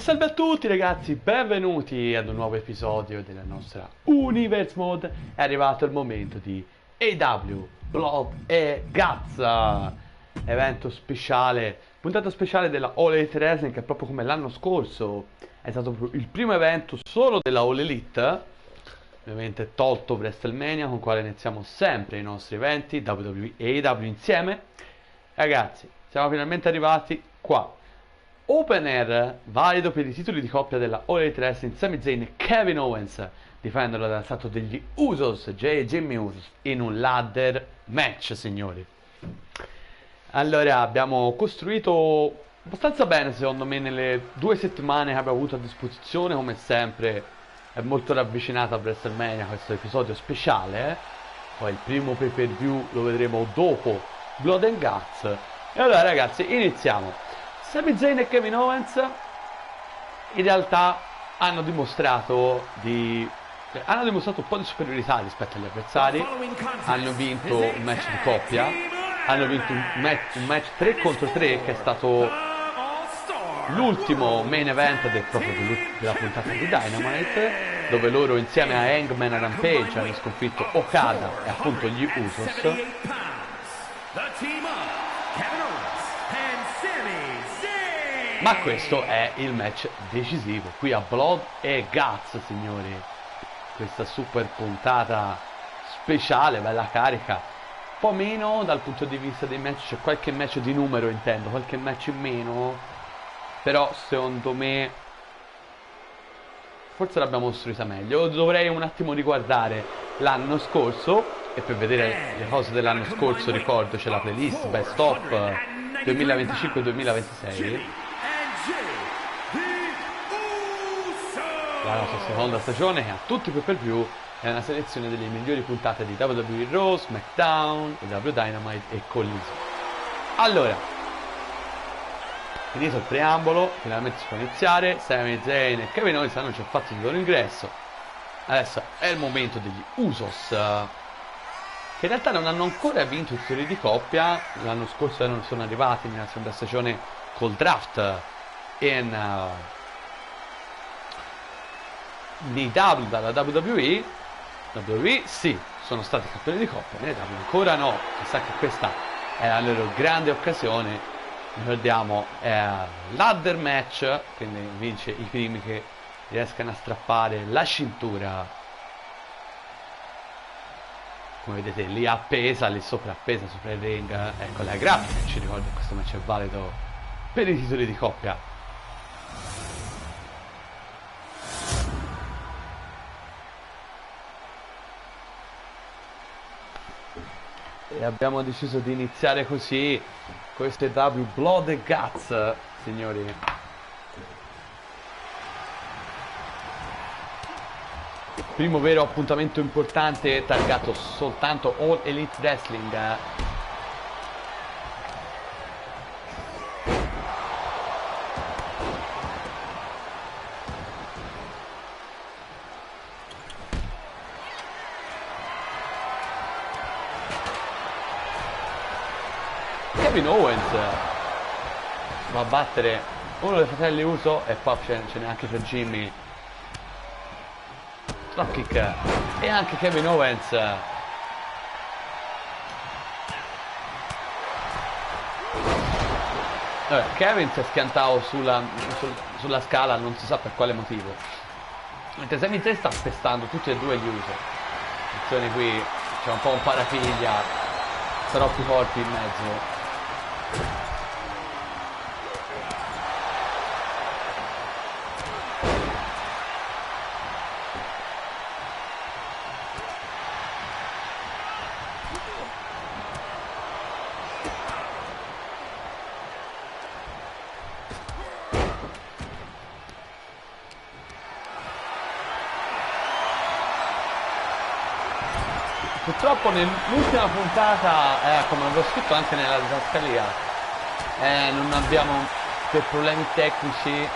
salve a tutti ragazzi, benvenuti ad un nuovo episodio della nostra Universe Mode. È arrivato il momento di AEW Blood e Guts, evento speciale, puntata speciale della All Elite Wrestling, che proprio come l'anno scorso è stato il primo evento solo della All Elite, ovviamente tolto WrestleMania, con il quale iniziamo sempre i nostri eventi WWE e AEW insieme. Ragazzi, siamo finalmente arrivati qua. Opener valido per i titoli di coppia della All Elite Wrestling. Sami Zayn e Kevin Owens difendono dal stato degli Usos, Jay e Jimmy Usos, in un ladder match, signori. Allora, abbiamo costruito abbastanza bene, secondo me, nelle 2 settimane che abbiamo avuto a disposizione. Come sempre è molto ravvicinato a WrestleMania questo episodio speciale, Poi il primo pay per view lo vedremo dopo Blood and Guts. E allora ragazzi, iniziamo. Sami Zayn e Kevin Owens in realtà hanno dimostrato un po' di superiorità rispetto agli avversari. Hanno vinto un match di coppia, hanno vinto un match 3 contro 3 che è stato l'ultimo main event della puntata di Dynamite, dove loro insieme a Hangman e Rampage hanno sconfitto Okada e appunto gli Usos. Ma questo è il match decisivo qui a Blood e Guts, signori. Questa super puntata speciale, bella carica. Un po' meno dal punto di vista dei match, c'è qualche match di numero, intendo, qualche match in meno. Però secondo me forse l'abbiamo costruita meglio. Dovrei un attimo riguardare l'anno scorso, e per vedere le cose dell'anno scorso ricordo c'è la playlist Best of 2025-2026. La nostra seconda stagione, che ha tutti i pay-per-view, è una selezione delle migliori puntate di WWE Raw, SmackDown, WWE Dynamite e Collision. Allora, finito il preambolo, finalmente si può iniziare. Sami Zayn e Kevin Owens hanno già fatto il loro ingresso. Adesso è il momento degli Usos, che in realtà non hanno ancora vinto i titoli di coppia. L'anno scorso non sono arrivati nella seconda stagione col draft nei W dalla WWE. WWE sì, sono stati campioni di coppia, nei W ancora no. Si sa che questa è la loro grande occasione. Ricordiamo, è ladder match, quindi vince i primi che riescano a strappare la cintura. Come vedete lì appesa, lì sopra appesa sopra il ring, ecco la grafica ci ricorda che questo match è valido per i titoli di coppia. E abbiamo deciso di iniziare così questo è W Blood and Guts, signori. Primo vero appuntamento importante targato soltanto All Elite Wrestling. Kevin Owens va a battere uno dei fratelli Uso, e qua ce n'è anche per Jimmy. Dropkick, e anche Kevin Owens Kevin si è schiantato sulla scala, non si sa per quale motivo, mentre Sami Zayn sta pestando tutti e due gli Uso. Attenzione, qui c'è un po' un parapiglia, troppi corpi in mezzo. Purtroppo nell'ultima puntata, come avevo scritto anche nella didascalia, non abbiamo, per problemi tecnici,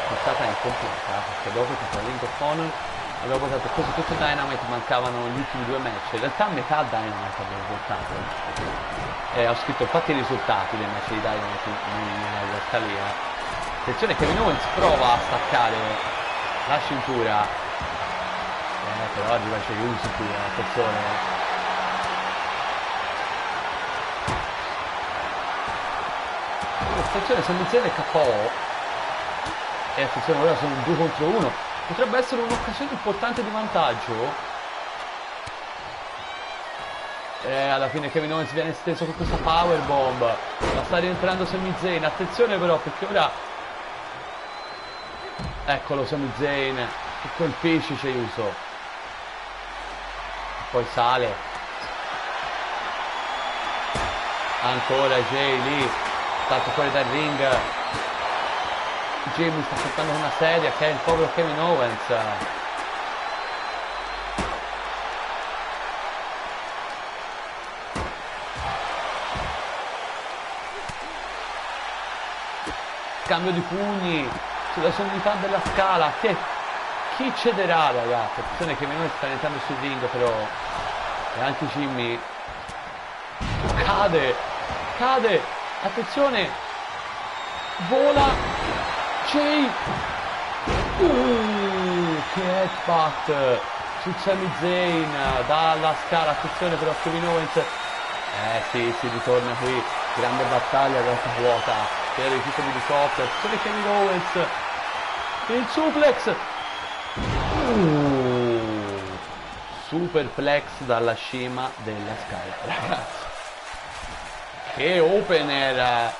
puntata incompleta, perché dopo per Ring of Honor abbiamo portato quasi tutto Dynamite, mancavano gli ultimi 2 match. In realtà metà Dynamite abbiamo portato, ho scritto infatti i risultati dei match di Dynamite nella didascalia. Attenzione, Kevin Owens prova a staccare la cintura. Però arriva Jey Uso qui, attenzione. Attenzione, Sami Zayn è KO. E attenzione, ora sono 2 contro 1. Potrebbe essere un'occasione importante di vantaggio. E alla fine Kevin Owens viene steso con questa powerbomb. Ma sta rientrando Sami Zayn. Attenzione però, perché ora... Eccolo Sami Zayn che colpisce Jey Uso. Poi sale. Ancora Jey lì. Stato fuori dal ring. Jimmy sta portando una sedia che è il povero Kevin Owens. Cambio di pugni sulla sommità della scala. Chi cederà, ragazzi? Attenzione che Kevin Owens sta entrando sul ring però. E anche Jimmy cade, attenzione, vola Jey, che headbutt su Sami Zayn dalla scala. Attenzione però Kevin Owens, sì, si ritorna qui, grande battaglia grossa vuota per il titolo di coppia. Attenzione Kevin Owens, il suplex, superplex dalla cima della scala, ragazzi. Che opener.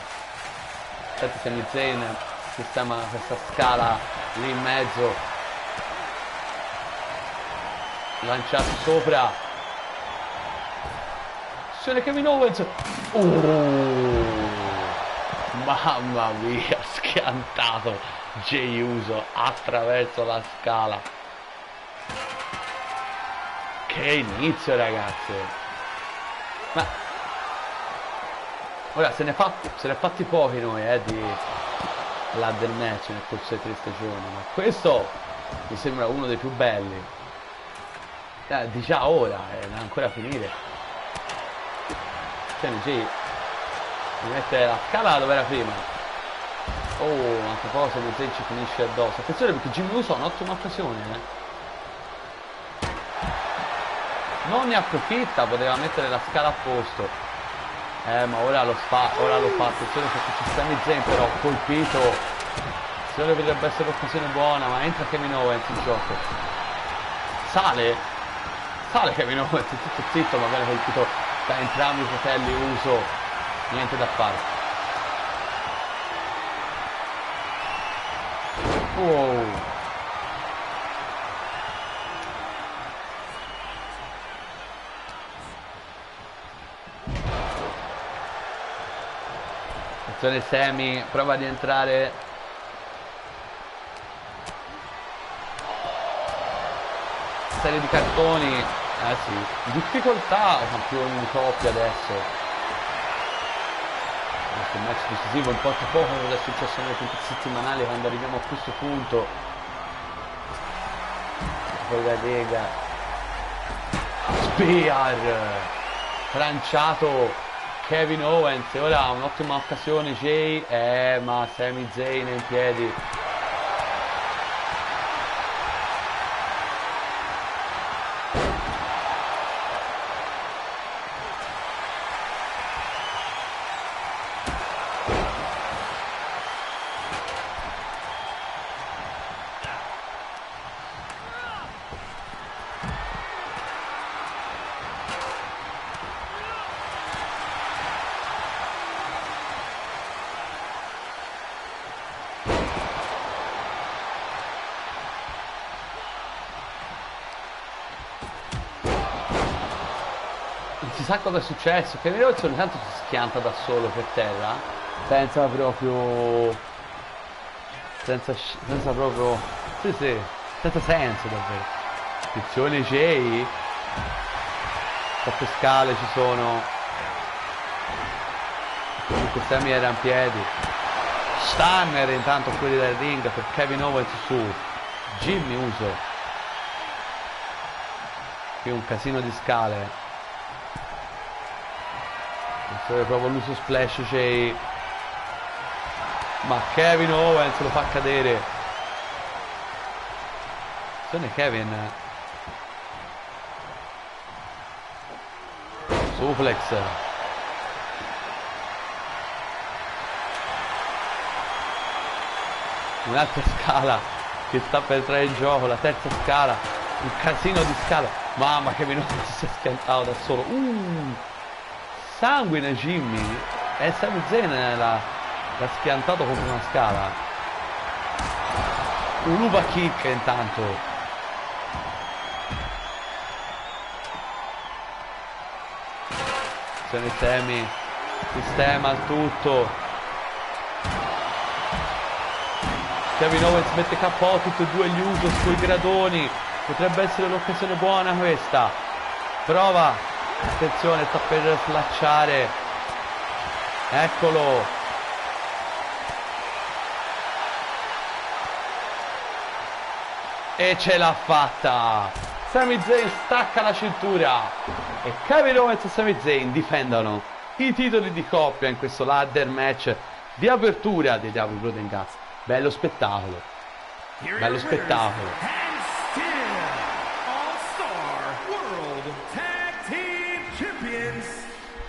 Aspetta, Sami Zayn sistema questa scala lì in mezzo, lanciato sopra. Attenzione Kevin Owens, mamma mia, schiantato Jey Uso attraverso la scala. Che inizio, ragazzi. Ma ora se ne è fatti pochi noi di là del match nel corso delle 3 stagioni, ma questo mi sembra uno dei più belli di già ora, da ancora finire. Cioè Jey mi mette la scala dove era prima. Un'altra cosa, mi ci finisce addosso. Attenzione perché Jimmy Uso ha un'ottima occasione, non ne approfitta, poteva mettere la scala a posto. Ma ora lo fa, attenzione perché ci sta Sami Zayn però colpito. Attenzione, potrebbe essere l'occasione buona, ma entra Kevin Owens in gioco. Sale Kevin Owens, tutto zitto, ma viene colpito da entrambi i fratelli Uso. Niente da fare. Attenzione Sami, prova ad entrare. Serie di cartoni. Sì. Difficoltà campioni di coppia adesso. Questo match decisivo importa poco cosa è successo nelle puntate settimanali quando arriviamo a questo punto. Poi la Lega. Spear. Tranciato Kevin Owens, e ora ha un'ottima occasione Jey, ma Sami Zayn è in piedi. Si sa cosa è successo, Kevin Owens ogni tanto si schianta da solo per terra, senza proprio senza senso davvero. Attenzione Jey, troppe scale ci sono, comunque Sami era in piedi. Stunner intanto fuori dal ring per Kevin Owens su Jimmy Uso. Qui un casino di scale. Attenzione, proprio l'uso splash Jey. Ma Kevin Owens lo fa cadere. Attenzione Kevin. Suplex. Un'altra scala che sta per entrare in gioco, la terza scala, un casino di scala. Mamma che non si è schiantato da solo. Sanguine Jimmy. E Sami Zayn l'ha schiantato contro una scala. Un uva kick intanto. Sami sistema tutto. Kevin Owens mette KO tutti e due gli Usos sui gradoni. Potrebbe essere l'occasione buona questa. Prova. Attenzione, sta per slacciare. Eccolo. E ce l'ha fatta. Sami Zayn stacca la cintura. E Kevin Owens e Sami Zayn difendono i titoli di coppia in questo ladder match di apertura dei AEW Blood and Guts. Bello spettacolo. Bello spettacolo. All-Star World Tag Team Champions,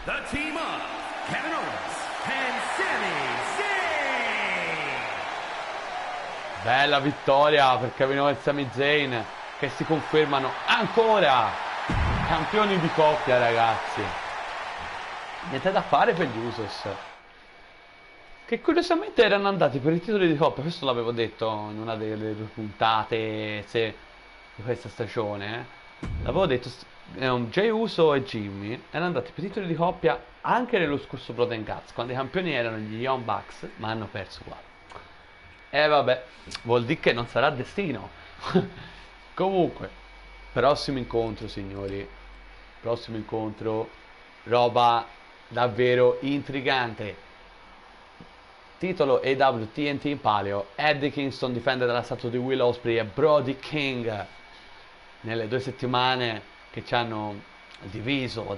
the team of Kevin Owens and Sami Zayn. Bella vittoria per Kevin Owens e Sami Zayn, che si confermano ancora campioni di coppia, ragazzi. Niente da fare per gli Usos, che curiosamente erano andati per i titoli di coppia. Questo l'avevo detto in una delle due puntate di questa stagione. L'avevo detto, Jey Uso e Jimmy erano andati per i titoli di coppia anche nello scorso Blood and Guts, quando i campioni erano gli Young Bucks, ma hanno perso qua. E vabbè, vuol dire che non sarà destino. Comunque, prossimo incontro, signori. Prossimo incontro, roba davvero intrigante. Titolo AEW TNT in palio. Eddie Kingston difende dalla statua di Will Ospreay e Brody King nelle 2 settimane che ci hanno diviso in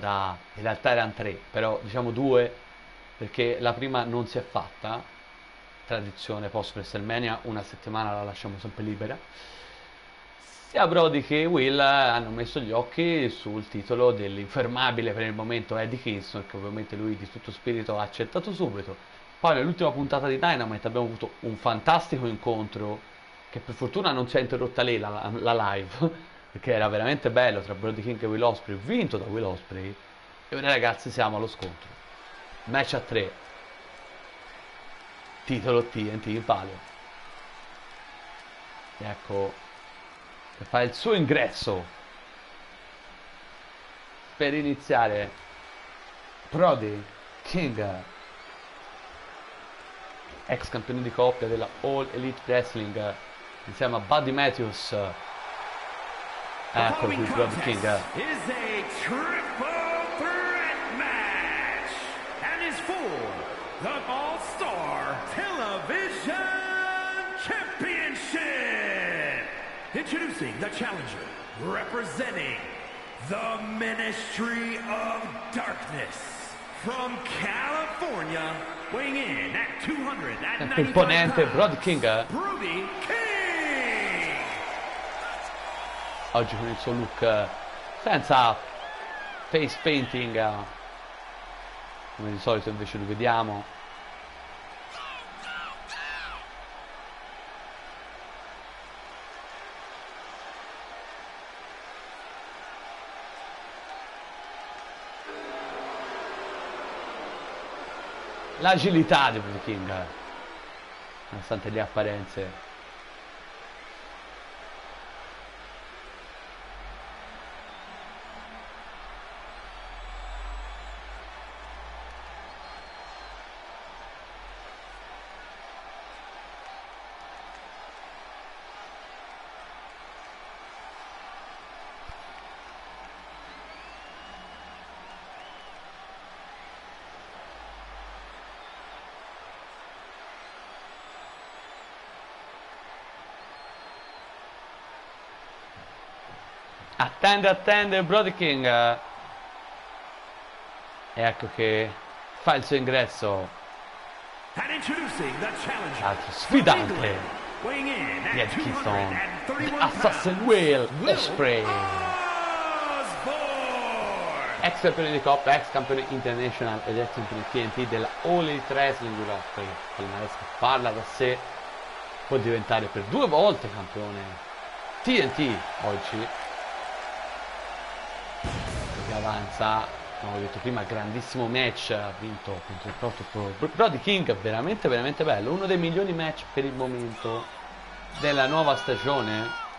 realtà erano 3, però diciamo 2 perché la prima non si è fatta. Tradizione post WrestleMania, una settimana la lasciamo sempre libera. Sia Brody che Will hanno messo gli occhi sul titolo dell'infermabile per il momento Eddie Kingston, che ovviamente lui di tutto spirito ha accettato subito. Poi nell'ultima puntata di Dynamite abbiamo avuto un fantastico incontro che per fortuna non si è interrotta lì la live, perché era veramente bello, tra Brody King e Will Ospreay, vinto da Will Ospreay. E ora ragazzi siamo allo scontro. Match a 3. Titolo TNT in palio. E ecco che fa il suo ingresso per iniziare Brody King, ex campione di coppia della All Elite Wrestling, insieme a Buddy Matthews. Ecco qui Brody King. Is a triple threat match and is for the All-Star Television Championship. Introducing the challenger, representing the Ministry of Darkness from California, weighing in at 295 Imponente Brody King. Brody King. Oggi con il suo look senza face painting, come di solito invece lo vediamo. L'agilità di Brody King, nonostante le apparenze. Attende Brody King. E ecco che fa il suo ingresso. And introducing the challenger. L'altro sfidante Weighing in di at Eddie Kingston, 231 Assassin Will Ospreay, Osborne. ex campione di Coppa, ex campione international ed ex campione TNT della All Elite Wrestling Europe. Il maestro parla da sé, può diventare per 2 volte campione TNT oggi, che avanza, come ho detto prima, grandissimo match, ha vinto contro il prototipo Brody King, veramente veramente bello, uno dei migliori match per il momento della nuova stagione.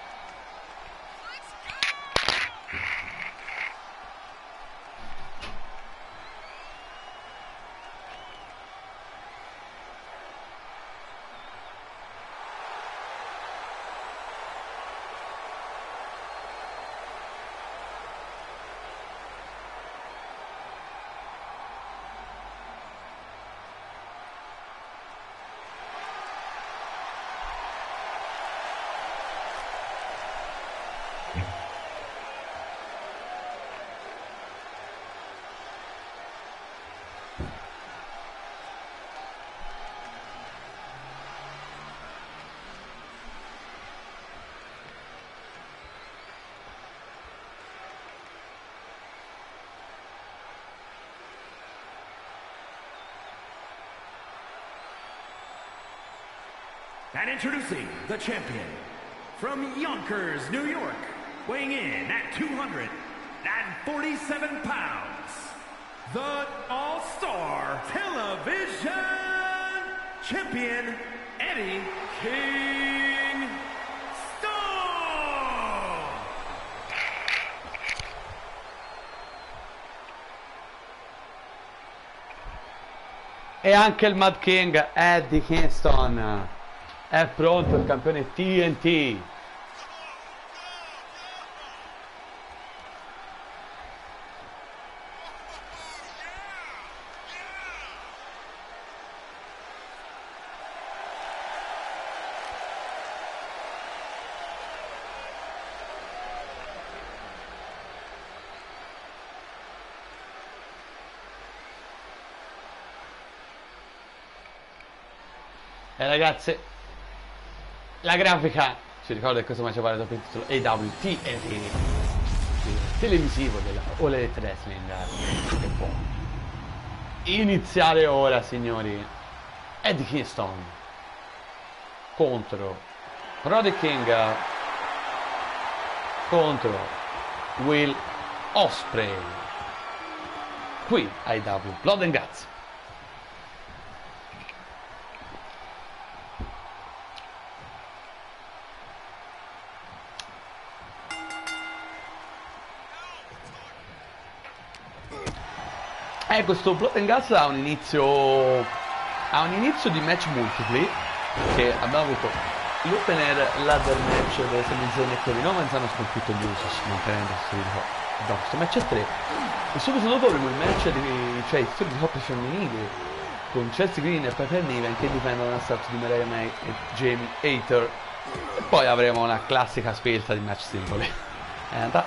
And introducing the champion from Yonkers, New York, weighing in at 247 pounds, the All-Star Television Champion, Eddie Kingston. E anche il Mad King Eddie Kingston è pronto, il campione TNT. E ragazzi, la grafica ci ricorda che questo match vale dopo il titolo AWTNT televisivo della All Elite Wrestling, che può iniziare ora, signori. Eddie Kingston contro Brody King contro Will Ospreay qui ai AEW Blood and Guts. Questo Blood and Guts ha un inizio di match multipli, che abbiamo avuto l'opener ladder match delle semizioni e Kevin Owens hanno sconfitto gli Usos mantenendosi dopo questo match a 3, e subito dopo avremo il match il titolo di coppia femminili con Chelsea Green e Piper Niven che dipendono dal status di Mariah May e Jamie Hayter, e poi avremo una classica svelta di match singoli.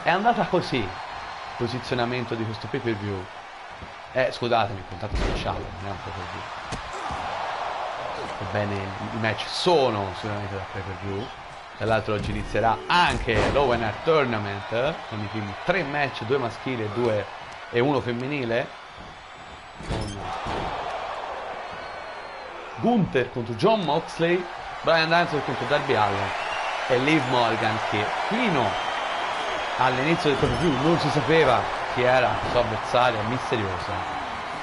È andata così il posizionamento di questo pay per view. Scusatemi, puntata speciale, non è un pay-per-view. Ebbene, i match sono sicuramente da pay-per-view. Tra l'altro oggi inizierà anche l'Open Tournament con i primi 3 match, 2 maschili e 1 femminile, con Gunther contro John Moxley, Bryan Danielson contro Darby Allin e Liv Morgan, che fino all'inizio del pay-per-view non si sapeva chi era la sua avversaria misteriosa,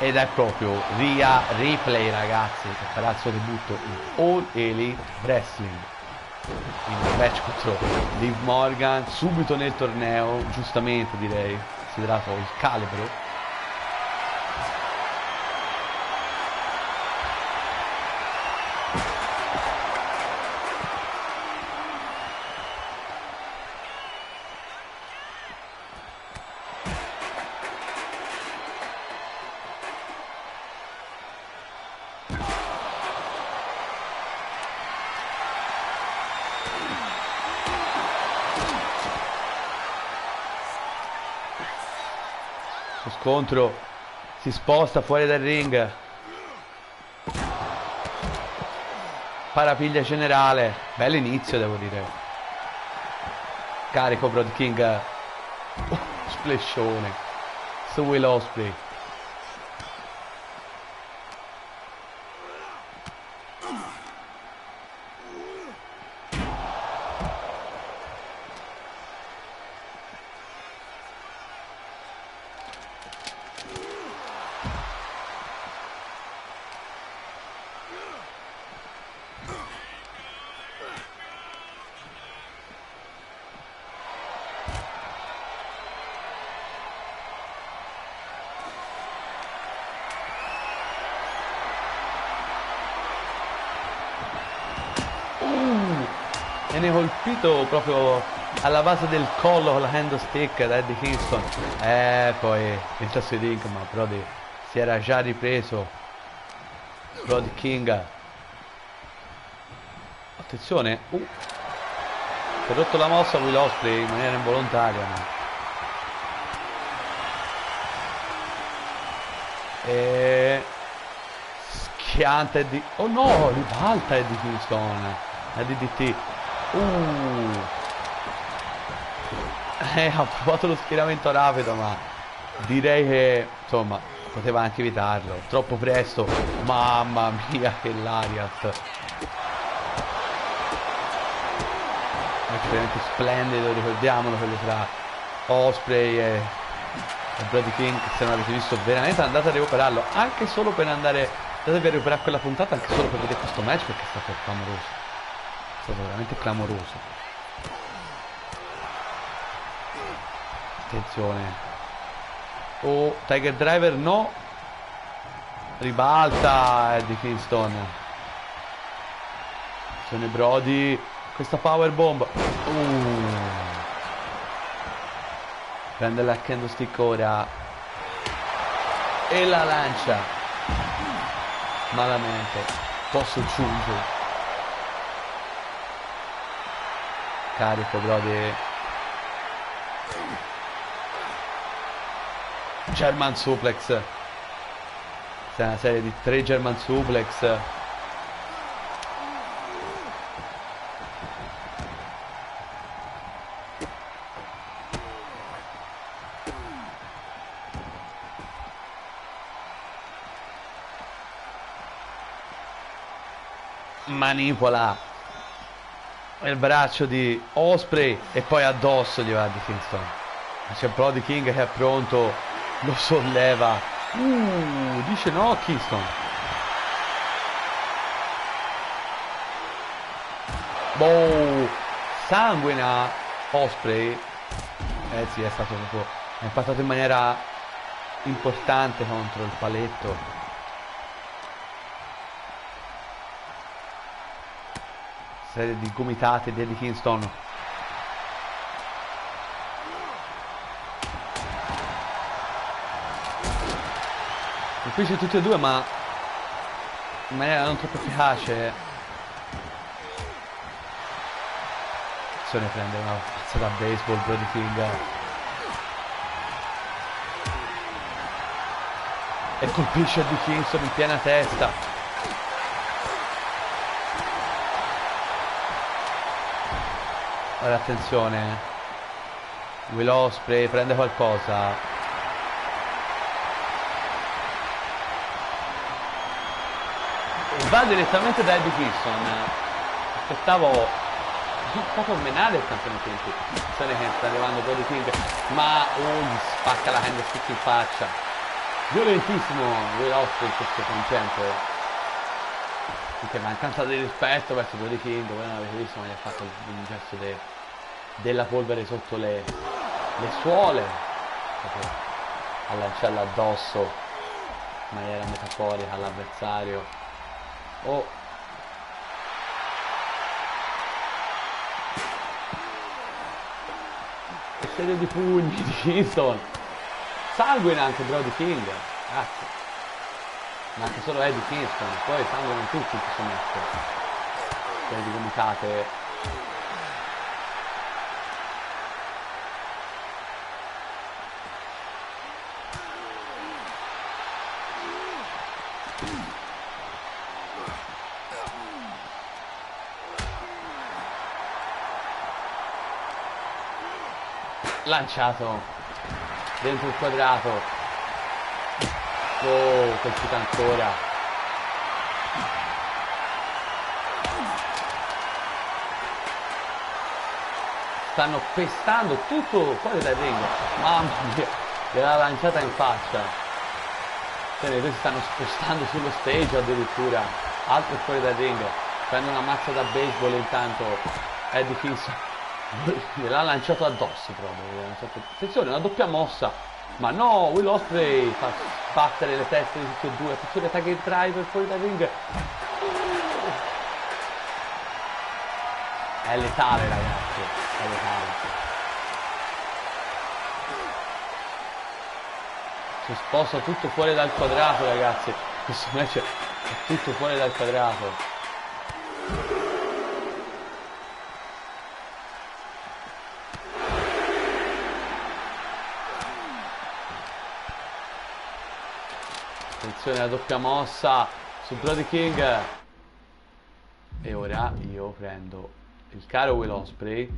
ed è proprio Rhea Ripley, ragazzi, che farà il suo debutto in All Elite Wrestling in un match contro Liv Morgan subito nel torneo, giustamente direi, considerato il calibro. Lo scontro si sposta fuori dal ring. parapiglia generale. Bell'inizio, devo dire. Carico Brody King. Splashone su Will Ospreay. Viene colpito proprio alla base del collo con la handle stick da Eddie Kingston. Poi entra sui ring, ma Brody si era già ripreso. Brody King. Attenzione. Si è rotto la mossa Will Ospreay in maniera involontaria. E schianta Eddie. Oh no, ribalta Eddie Kingston. La DDT. Ha provato lo schieramento rapido, ma direi che insomma poteva anche evitarlo. Troppo presto. Mamma mia, che lariat. Veramente splendido, ricordiamolo, quello tra Ospreay e Brody King. Se non avete visto, veramente andate a recuperarlo, anche solo per andatevi a recuperare quella puntata, anche solo per vedere questo match, perché è stato clamoroso. È stato veramente clamoroso. Attenzione. Oh, Tiger Driver no. Ribalta Eddie Kingston. Attenzione Brody. Questa power bomb. Prende la candlestick ora. E la lancia. Malamente. Posso giungere. Carico Brody. German suplex. Questa è una serie di 3 German suplex. Manipola il braccio di Ospreay e poi addosso gli va di Kingston. C'è Brody King che è pronto, lo solleva. Dice no Kingston. Boh, sanguina Ospreay. Sì, è stato proprio, è impattato in maniera importante contro il paletto. Serie di gomitate di Eddie Kingston. Difficili tutti e due, ma in maniera non troppo efficace. Se ne prende una pazza da baseball Brody King. E colpisce Eddie Kingston in piena testa. Ora attenzione, Will Ospreay prende qualcosa. Va direttamente da Eddie Kingston. Aspettavo proprio menare il campionato in più. Attenzione che sta arrivando Brody King, ma gli spacca la candlestick in faccia. Violentissimo Will Ospreay in questo contempo. Che mancanza di rispetto verso Brody King. Voi non avete visto, ma gli ha fatto un gesto della polvere sotto le suole, a lanciarla addosso in maniera metaforica all'avversario. Che serie di pugni di Kingston. Sanguina anche Brody King, cazzo. Ma anche solo Eddie Kingston, poi sanguinano tutti in questo match. Serie di gomitate. lanciato dentro il quadrato. Oh, colpita ancora. Stanno pestando tutto fuori dal ring. Mamma mia, gliel'ha lanciata in faccia. Questi stanno spostando sullo stage addirittura. Altro fuori dal ring. Prende una mazza da baseball intanto. Eddie Kingston gliel'ha lanciato addosso proprio. Attenzione, una doppia mossa. Ma no, Will Ospreay fa sbattere le teste di tutti e due. Attenzione, tag driver fuori dal ring. È letale, ragazzi. È letale. Si sposta tutto fuori dal quadrato, ragazzi. Questo match è tutto fuori dal quadrato. Attenzione alla doppia mossa su Brody King. E ora io prendo il caro Will Ospreay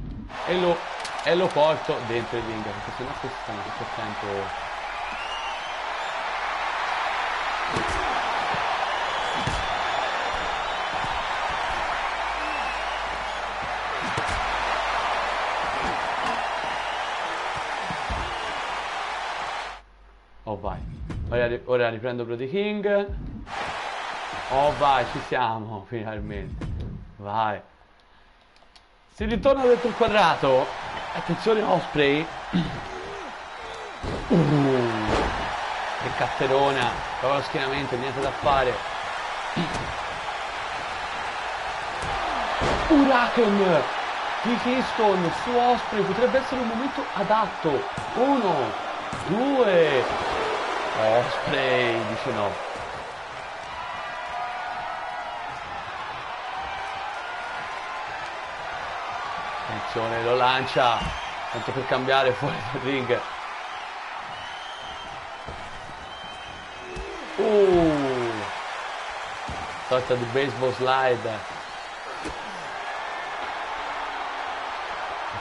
e lo porto dentro il ring, perché sennò questi stanno tutto il tempo. Oh vai, ora riprendo Brody King. Oh vai, ci siamo finalmente. Vai. Si ritorna dentro il quadrato. Attenzione Ospreay. Che catterona. Prova lo schienamento, niente da fare. Hurricane di Kingston su Ospreay. Potrebbe essere un momento adatto. 1, 2. Ospreay dice no. Attenzione, lo lancia, tanto per cambiare fuori dal ring. Sorta di baseball slide.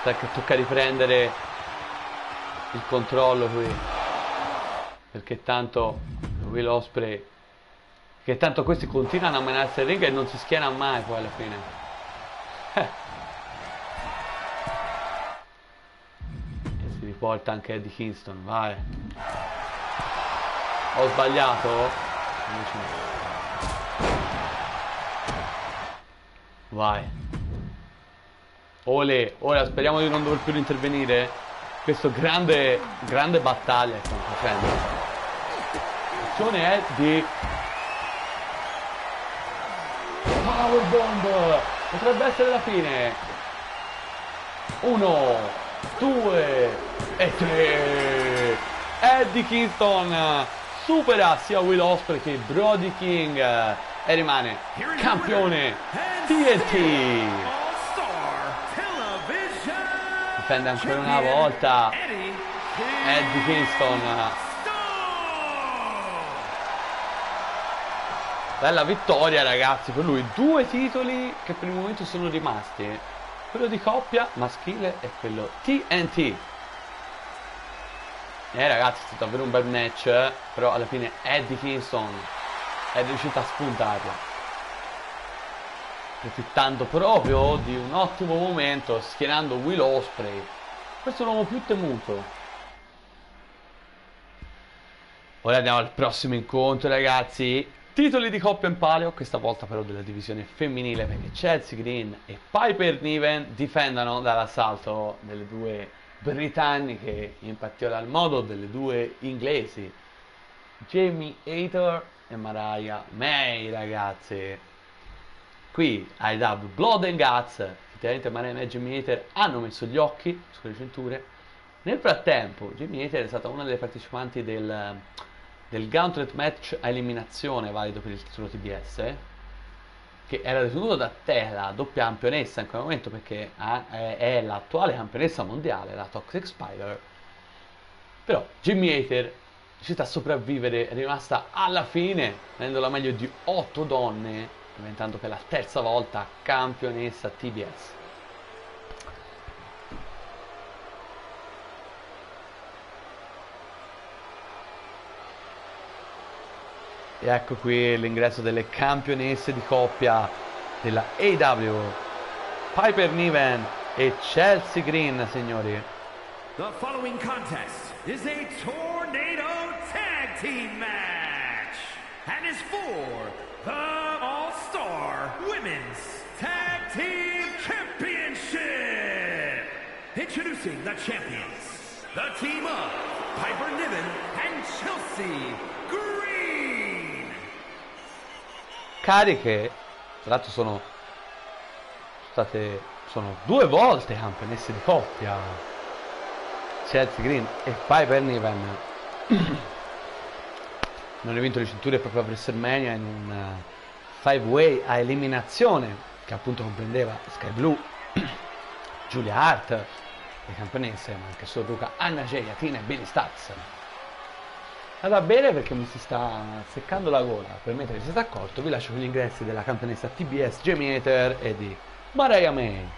Che tocca riprendere il controllo qui, perché tanto Will Ospreay, che tanto questi continuano a menarsi il ring e non si schiena mai poi alla fine. Porta anche Eddie Kingston, vai. Ho sbagliato? Invece no. Vai. Ole, ora speriamo di non dover più intervenire. Questo grande battaglia che stiamo facendo. L'azione è di Powerbomb. Potrebbe essere la fine. 1, 2 e 3. Eddie Kingston supera sia Will Ospreay che Brody King e rimane campione TNT. Difende ancora una volta Eddie Kingston. Bella vittoria, ragazzi, per lui. 2 titoli che per il momento sono rimasti. Quello di coppia maschile e quello TNT. Ragazzi, è stato davvero un bel match, però alla fine Eddie Kingston è riuscito a spuntarla, approfittando proprio di un ottimo momento, schienando Will Ospreay. Questo è l'uomo più temuto. Ora andiamo al prossimo incontro, ragazzi. Titoli di coppia in palio, questa volta però della divisione femminile, perché Chelsea Green e Piper Niven difendano dall'assalto delle due britanniche, in particolar modo delle due inglesi, Jamie Hayter e Mariah May, ragazzi. Qui ai W Blood and Guts, effettivamente Mariah May e Jamie Hayter hanno messo gli occhi sulle cinture. Nel frattempo Jamie Hayter è stata una delle partecipanti del Gauntlet match a eliminazione valido per il titolo TBS, che era detenuto da te, la doppia campionessa in quel momento, perché è l'attuale campionessa mondiale, la Toxic Spider. Però Jamie Hayter è riuscita a sopravvivere, è rimasta alla fine, rendola meglio di 8 donne, diventando per la terza volta campionessa TBS. E ecco qui l'ingresso delle campionesse di coppia della AEW, Piper Niven e Chelsea Green, signori. The following contest is a Tornado Tag Team match and is for the All-Star Women's Tag Team Championship. Introducing the champions, the team of Piper Niven and Chelsea Green. Cariche, tra l'altro sono due volte campionesse di coppia, Chelsea Green e Piper Niven. Non ha vinto le cinture proprio a WrestleMania in un 5-way a eliminazione che appunto comprendeva Sky Blue, Julia Hart, le campionesse, ma anche Sorruka, Anna Jay, Athena e Billy Starks. Vado bene perché mi si sta seccando la gola. Per mettere si sta accorto, vi lascio con gli ingressi della campionessa TBS Jamie Hater e di Mariah May.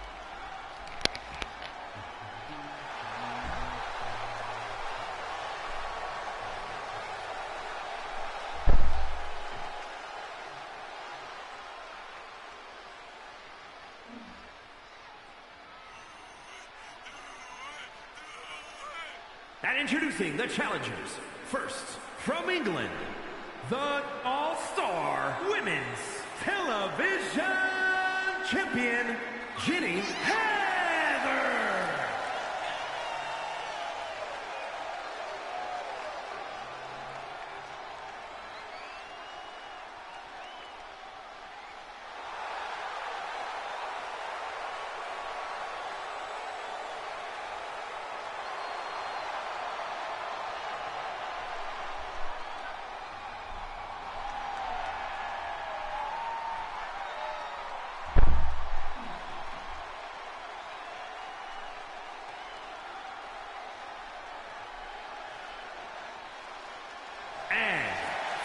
And introducing the challengers, first from England, the All-Star Women's Television Champion, Ginny Heather.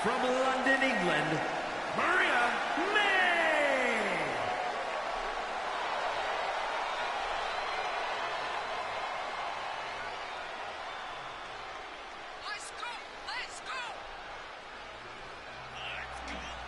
From London, England, Mariah May. Let's go! Let's go! Let's go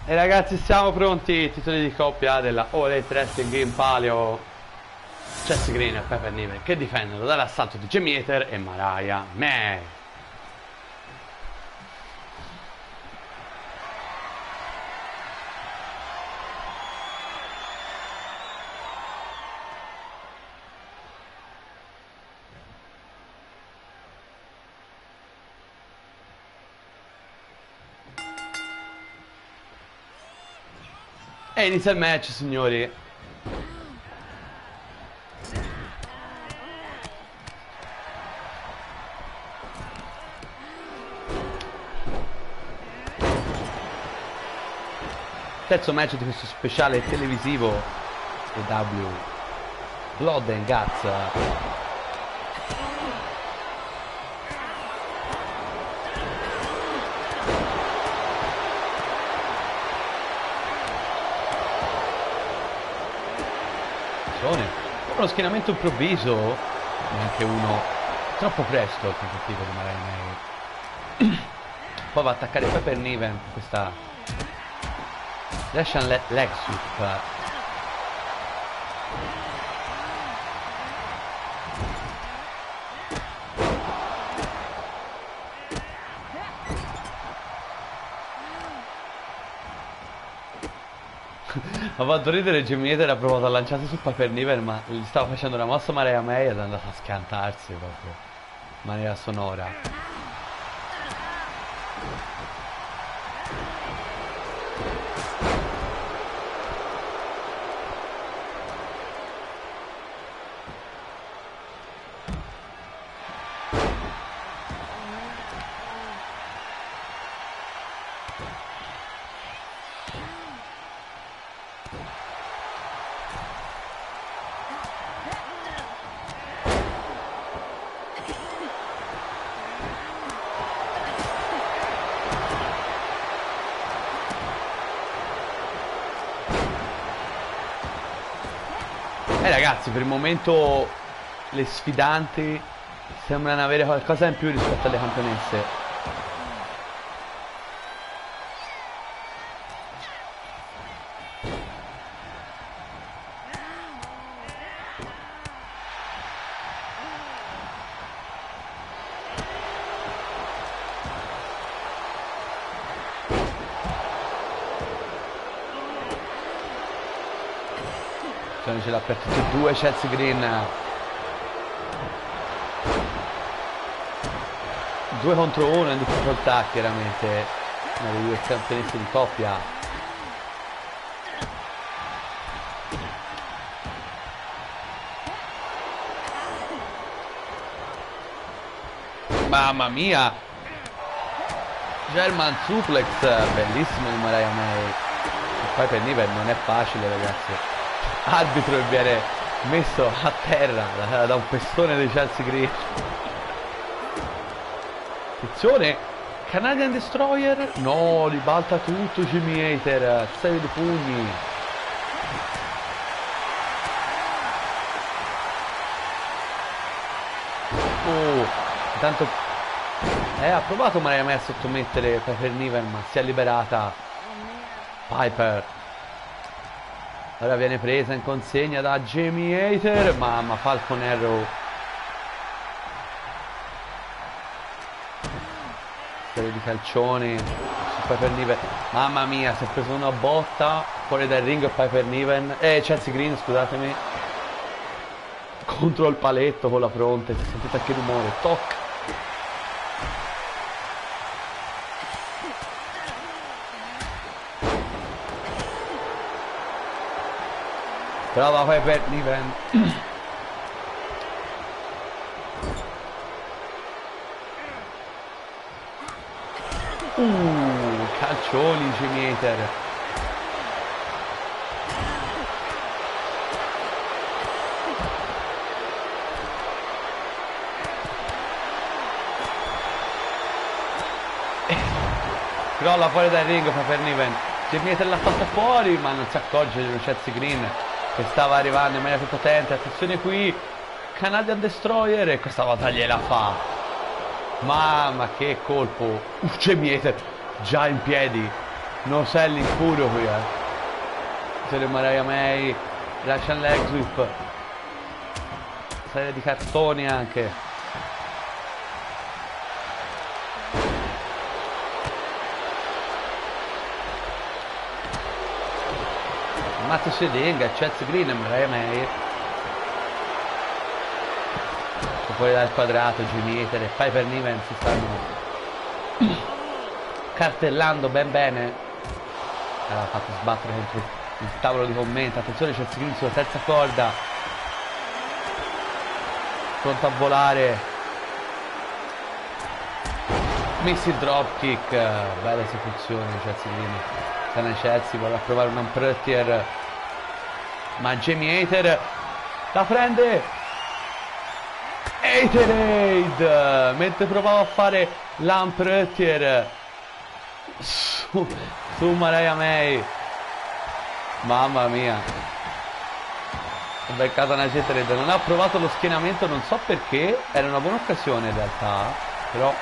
E ragazzi, siamo pronti, titoli di coppia della All Elite Wrestling in palio. Chelsea Green e Piper Niven che difendono dall'assalto di Jamie Hater e Mariah May. E inizia il match, signori. Terzo match di questo speciale televisivo AEW Blood and Guts. Uno schienamento improvviso, neanche uno troppo presto al tentativo di Mariah May. Poi va a attaccare Piper Niven con questa Russian leg sweep. Ha fatto ridere Jamie Hater, ha provato a lanciarsi su Piper Niven, ma gli stava facendo una mossa Mariah May ed è andata a schiantarsi proprio in maniera sonora. Ragazzi, per il momento le sfidanti sembrano avere qualcosa in più rispetto alle campionesse. Ce l'ha per tutti e due Chelsea Green. 2 contro 1 in difficoltà, chiaramente una dei due campionesse di coppia. Mamma mia, German suplex bellissimo di Mariah May. E poi per Niven non è facile, ragazzi. Arbitro e viene messo a terra da un pestone dei Chelsea Green. Attenzione, Canadian Destroyer, no, ribalta tutto Jimmy Hater, serie di pugni. Intanto ha provato Mariah May a sottomettere Piper Niven, ma si è liberata Piper. Ora viene presa in consegna da Jamie Hater, mamma, Falcon Arrow. Serie di calcioni su Piper Niven. Mamma mia, si è preso una botta fuori dal ring Piper Niven. Chelsea Green, scusatemi. Contro il paletto con la fronte, si sentite anche il rumore. Toc. Prova Piper Niven. Calcioni Jimmy Hater. Crolla fuori dal ring Piper Niven. Jimmy Hater l'ha fatta fuori, ma non si accorge di Chelsea Green che stava arrivando in maniera più potente. Attenzione qui, Canadian Destroyer, e questa volta gliela fa. Mamma, che colpo. Jimmy Hater già in piedi, non sei l'incurio qui, Attenzione Mariah May, Russian leg sweep, serie di cartoni anche. Mazzo Sedinga, Chelsea Green e Mariah May. Fuori dal quadrato Jimmy Hater e Piper Niven si stanno cartellando ben bene. Ha fatto sbattere contro il tavolo di commento. Attenzione, Chelsea Green sulla terza corda, pronto a volare. Missile dropkick, bella esecuzione di Chelsea Green. Sana Chelsea vuole provare un Unpretier, ma Jamie Hater la prende. Haterade, mentre provava a fare l'Unpretier su Mariah May. Mamma mia, ho beccata una Haterade. Non ha provato lo schienamento, non so perché, era una buona occasione in realtà, però.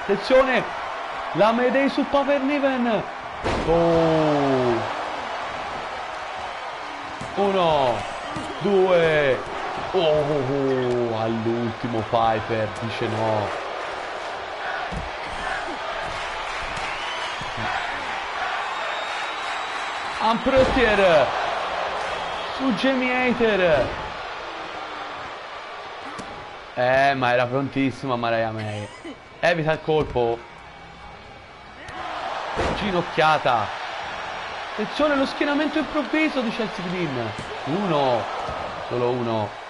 Attenzione, la Mayday su Piper Niven. 1, 2, all'ultimo Piper dice no. Unpretier su Jamie Hater. Ma era prontissima Mariah May. Evita il colpo. Ginocchiata. Attenzione, lo schienamento improvviso di Chelsea Green. Solo uno.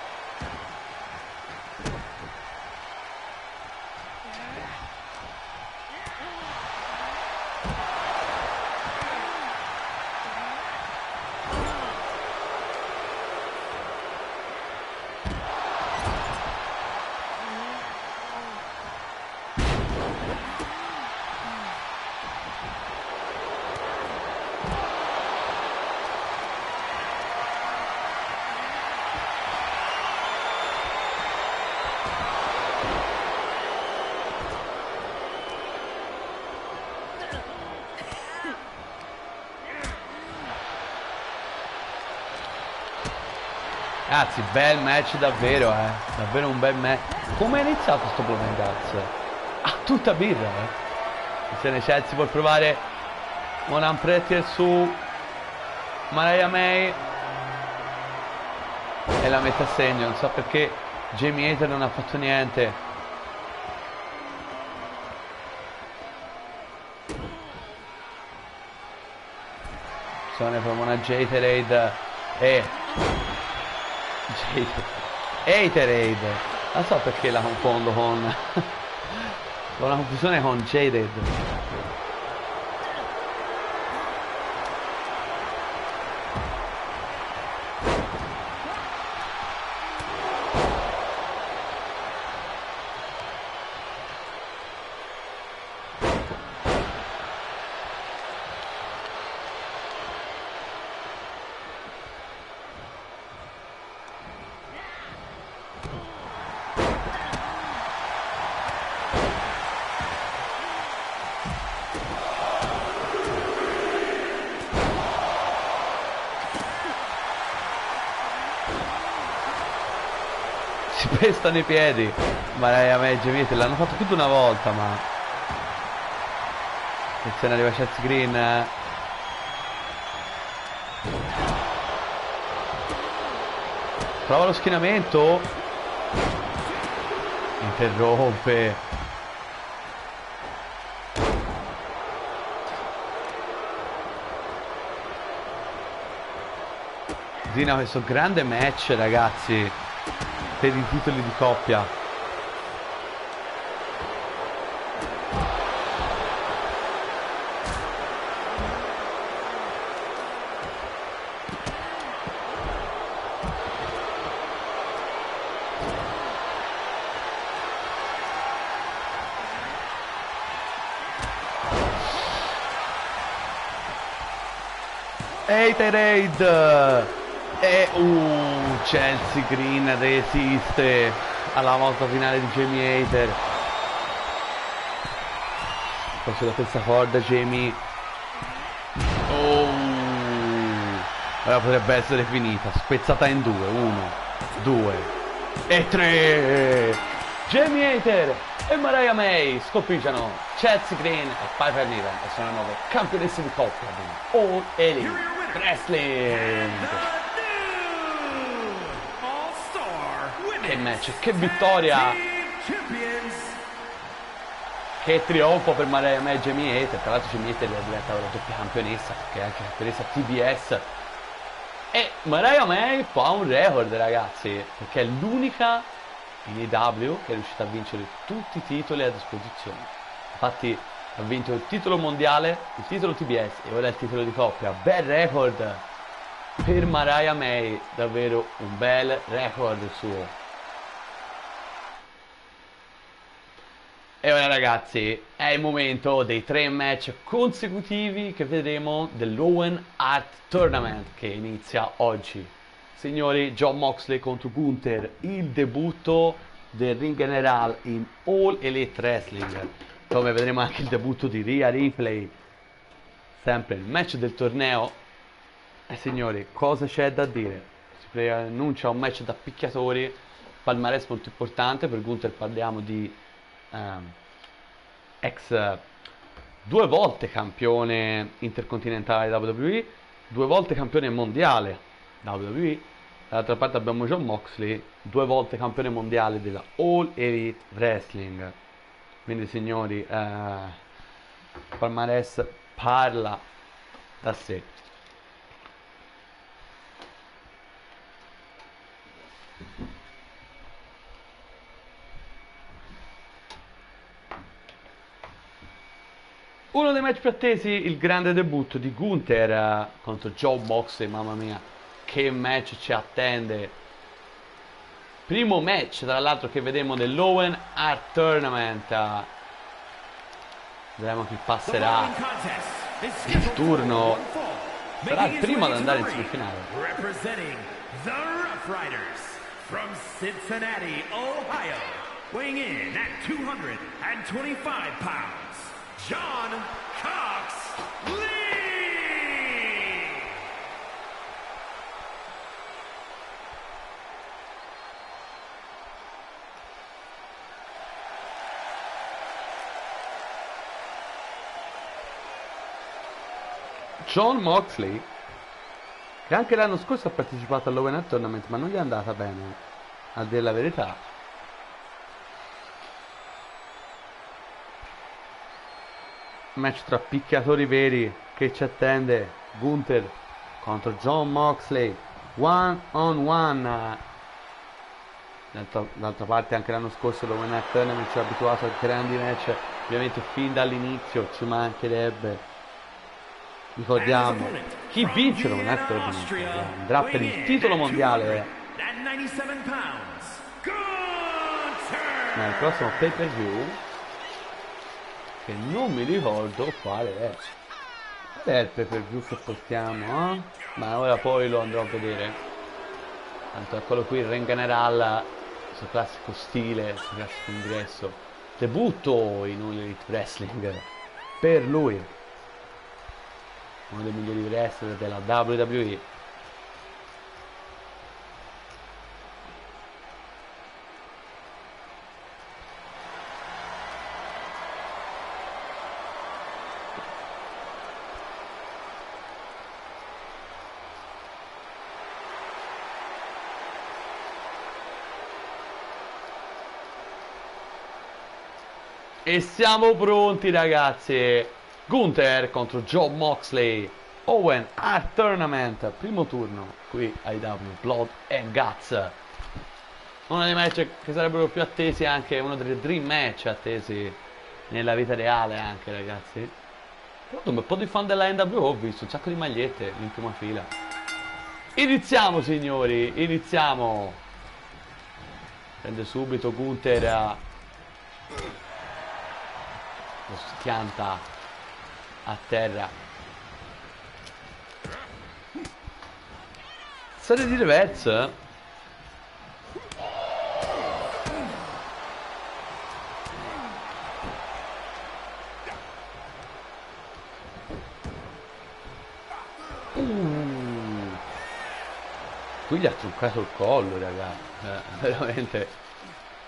Ragazzi, bel match davvero, davvero un bel match. Come è iniziato sto Blood and Guts? Ah, tutta birra, Attenzione, Chelsea vuol provare Moran Prettier su Mariah May e la mette a segno. Non so perché Jamie Hayter non ha fatto niente. Sono per una Gatorade e Gatorade. Non so perché la confondo con una confusione con Jaded. Si pestano i piedi. Mariah May e Jamie Hayter l'hanno fatto più di una volta, ma attenzione, arriva Chelsea Green. Prova lo schienamento. Interrompe. Zina, questo grande match, ragazzi, per i titoli di coppia. Haterade e Chelsea Green resiste alla mossa finale di Jamie Hayter. Poi sulla terza corda Jamie. Ora potrebbe essere finita, spezzata in due. 1, 2 e 3. Jamie Hayter e Mariah May sconfiggono Chelsea Green e Piper Niven e sono nuove campionesse di coppia di All Elite Wrestling. Che match, che vittoria, che trionfo per Mariah May e Jamie Hayter. Tra l'altro Jamie Hayter è diventata la doppia campionessa, perché è anche campionessa TBS. E Mariah May fa un record, ragazzi, perché è l'unica in EW che è riuscita a vincere tutti i titoli a disposizione. Infatti ha vinto il titolo mondiale, il titolo TBS e ora il titolo di coppia. Bel record per Mariah May, davvero un bel record il suo. E ora, ragazzi, è il momento dei 3 match consecutivi che vedremo dell'Owen Hart Tournament che inizia oggi. Signori, Jon Moxley contro Gunther, il debutto del Ring General in All Elite Wrestling, dove vedremo anche il debutto di Rhea Ripley. Sempre il match del torneo. E signori, cosa c'è da dire? Si preannuncia un match da picchiatori, palmarès molto importante. Per Gunther parliamo di ex 2 volte campione intercontinentale WWE, 2 volte campione mondiale WWE. Dall'altra parte abbiamo Jon Moxley, 2 volte campione mondiale della All Elite Wrestling. Quindi, signori, palmarès parla da sé. Uno dei match più attesi, il grande debutto di Gunther contro Jon Moxley. Mamma mia, che match ci attende. Primo match, tra l'altro, che vedremo nell'Owen Hart Tournament. Vedremo chi passerà il turno. Sarà il primo ad andare in semifinale. Representing the Rough Riders from Cincinnati, Ohio, weighing in at 225 pounds, John Cox Lee! Jon Moxley, che anche l'anno scorso ha partecipato all'Open Air Tournament, ma non gli è andata bene, a dire la verità. Match tra picchiatori veri che ci attende. Gunther contro Jon Moxley, one on one. D'altra parte anche l'anno scorso l'Open Air Tournament ci ha abituato a grandi match, ovviamente fin dall'inizio, ci mancherebbe. Ricordiamo, chi vince l'Open Air Tournament andrà per il titolo mondiale nel prossimo pay per view, che non mi ricordo quale è. Qual è il pay per view che portiamo? Ma ora poi lo andrò a vedere. Tanto eccolo qui, il Ring General, il suo classico stile, il suo classico ingresso, debutto in All Elite Wrestling per lui, uno dei migliori wrestler della WWE. E siamo pronti, ragazzi. Gunther contro Jon Moxley, Owen Hart Tournament, primo turno qui ai W Blood and Guts. Uno dei match che sarebbero più attesi, anche uno dei dream match attesi nella vita reale anche, ragazzi. Un bel po' di fan della NWO, ho visto un sacco di magliette in prima fila. Iniziamo, signori, iniziamo. Prende subito Gunther, lo schianta a terra. Serie di reverse. Qui gli ha truccato il collo, ragazzi. Veramente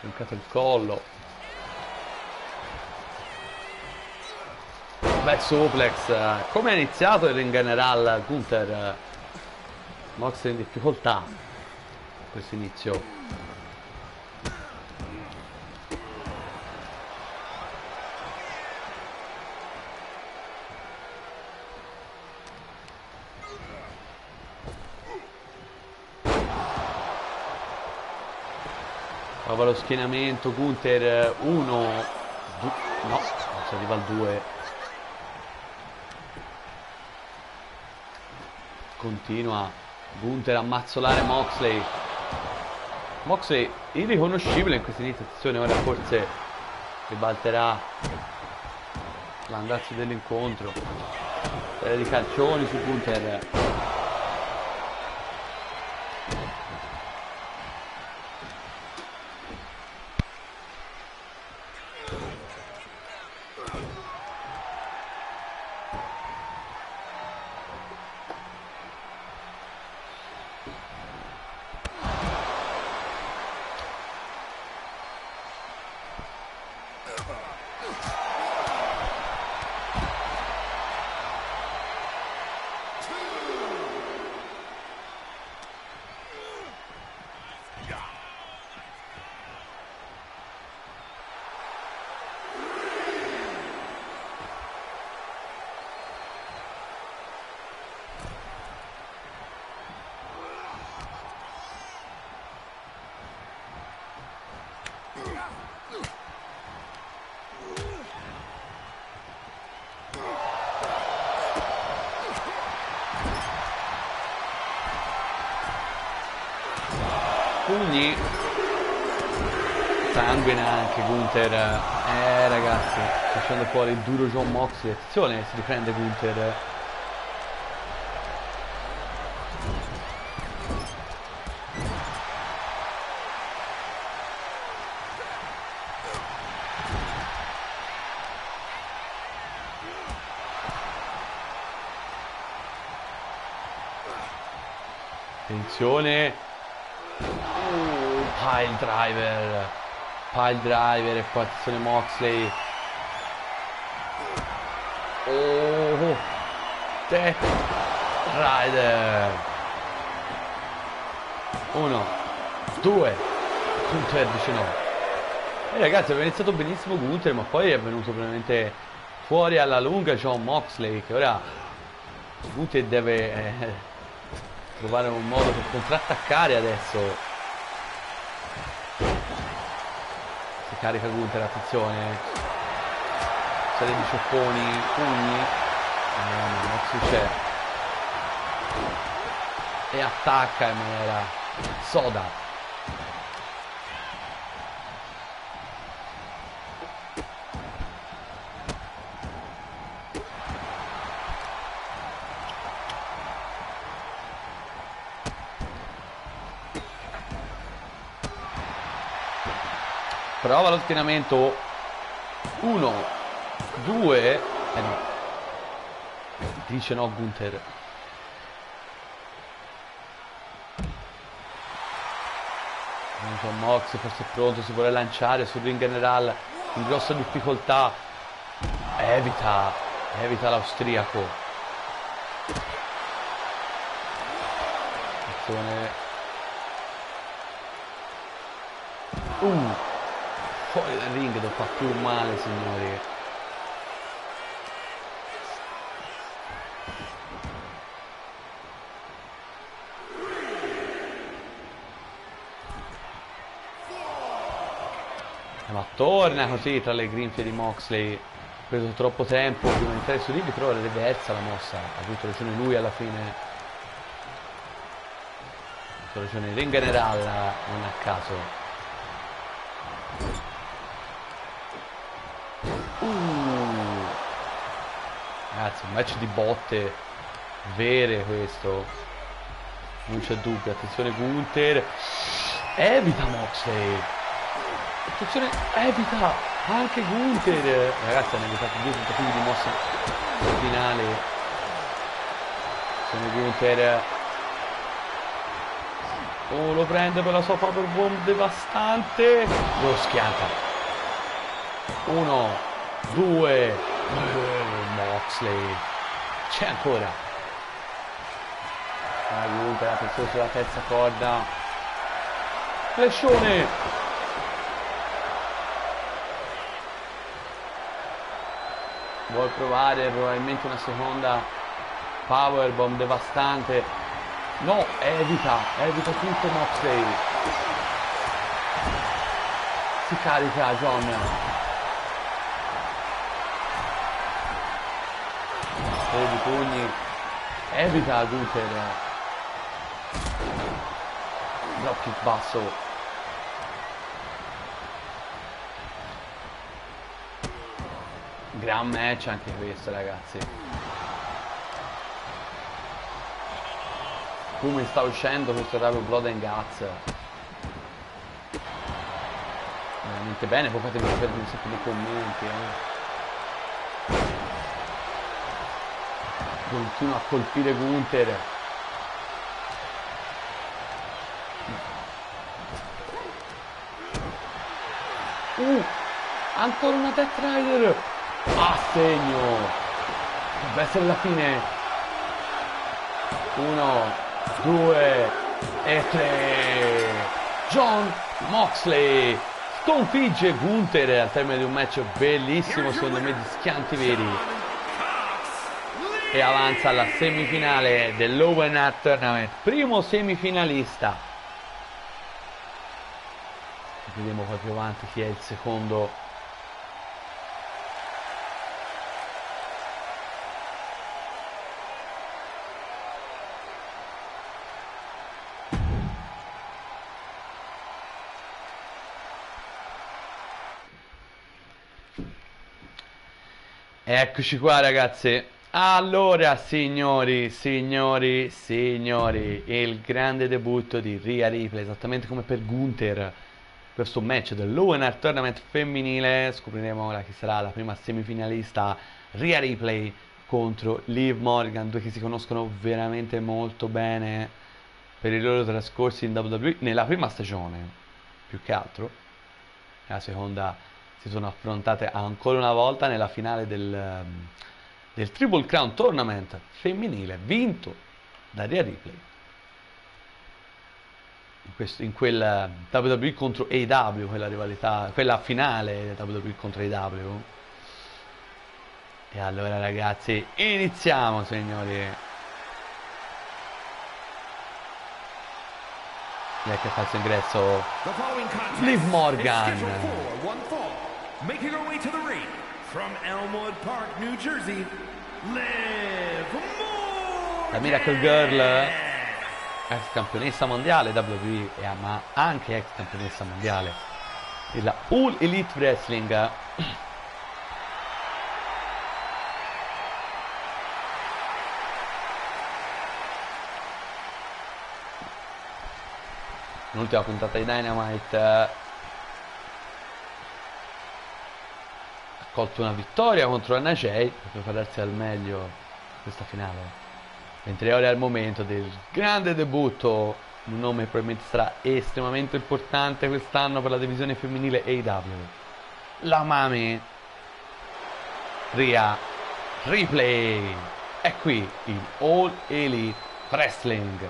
truccato il collo. Beh, suplex. Come è iniziato il Ring General? Gunther, Moxley in difficoltà questo inizio. Prova lo schienamento. Gunther 1, no, si arriva al 2. Continua Gunther a mazzolare Moxley. Moxley irriconoscibile in questa iniziazione. Ora forse ribalterà l'andarsi dell'incontro. Serie di calcioni su Gunther. Pugni, sanguina anche Gunther. Ragazzi, facendo fuori il duro Jon Moxley. Attenzione, si riprende Gunther. Attenzione. Pile driver e poi attenzione Moxley. Death Rider. 1, 2, Gunther dice no. E ragazzi, aveva iniziato benissimo Gunther, ma poi è venuto veramente fuori alla lunga Jon Moxley, che ora Gunther deve trovare un modo per contrattaccare adesso. Si carica Gunther, attenzione. Serie di ciopponi, pugni. No, Moxley c'è. E attacca in maniera soda. Prova l'ottenimento. 1, 2. No. Dice no Gunther. Jon Mox forse è pronto, si vuole lanciare sul ring general in grossa difficoltà. Evita l'austriaco. Attenzione. Fuori dal ring non fa più male, signori. Ma torna così tra le grinfie di Moxley. Ha preso troppo tempo prima di entrare su ring, però era reversa la mossa. Ha avuto ragione lui alla fine. Ha avuto ragione il ring general, non a caso. Ragazzi, un match di botte vere questo, non c'è dubbio. Attenzione Gunther, evita Moxley, attenzione, evita anche Gunther. Ragazzi, hanno evitato 2 tentativi di mossa finale. Attenzione Gunther, oh, lo prende per la sua powerbomb devastante, lo schianta. 1, 2, Moxley, c'è ancora. Gunther, attenzione sulla terza corda, flashone. Vuoi provare probabilmente una seconda powerbomb devastante? No, evita tutto Moxley. Si carica Jon. Di pugni, evita Gunther. Dropkick basso. Gran match anche questo, ragazzi. Come sta uscendo questo proprio Blood and Guts veramente bene. Poi fatemi sapere un sacco di commenti, Continua a colpire Gunther. Ancora una Death Rider a segno. Deve essere la fine. 1, 2 e 3. Jon Moxley sconfigge Gunther al termine di un match bellissimo, secondo me di schianti veri, e avanza alla semifinale dell'Owen Tournament, primo semifinalista. Vediamo poi più avanti chi è il secondo. Eccoci qua, ragazzi. Allora, signori, il grande debutto di Rhea Ripley, esattamente come per Gunther, questo match dell'Owen Tournament femminile. Scopriremo ora chi sarà la prima semifinalista, Rhea Ripley contro Liv Morgan, due che si conoscono veramente molto bene per i loro trascorsi in WWE nella prima stagione, più che altro. Nella seconda si sono affrontate ancora una volta nella finale del del Triple Crown Tournament femminile vinto da Rhea Ripley. In quel WWE contro AEW, quella rivalità, quella finale WWE contro AEW. E allora ragazzi, iniziamo signori. Lei che fa il suo ingresso, Liv Morgan. Making her way to the ring from Elmwood Park, New Jersey, Liv Morgan. La Miracle Girl, ex campionessa mondiale WWE, ma anche ex campionessa mondiale della All Elite Wrestling. L'ultima puntata di Dynamite ha colto una vittoria contro Anna Jay per prepararsi al meglio questa finale, mentre ora è il momento del grande debutto, un nome che probabilmente sarà estremamente importante quest'anno per la divisione femminile AEW, la Mami Rhea Ripley è qui in All Elite Wrestling.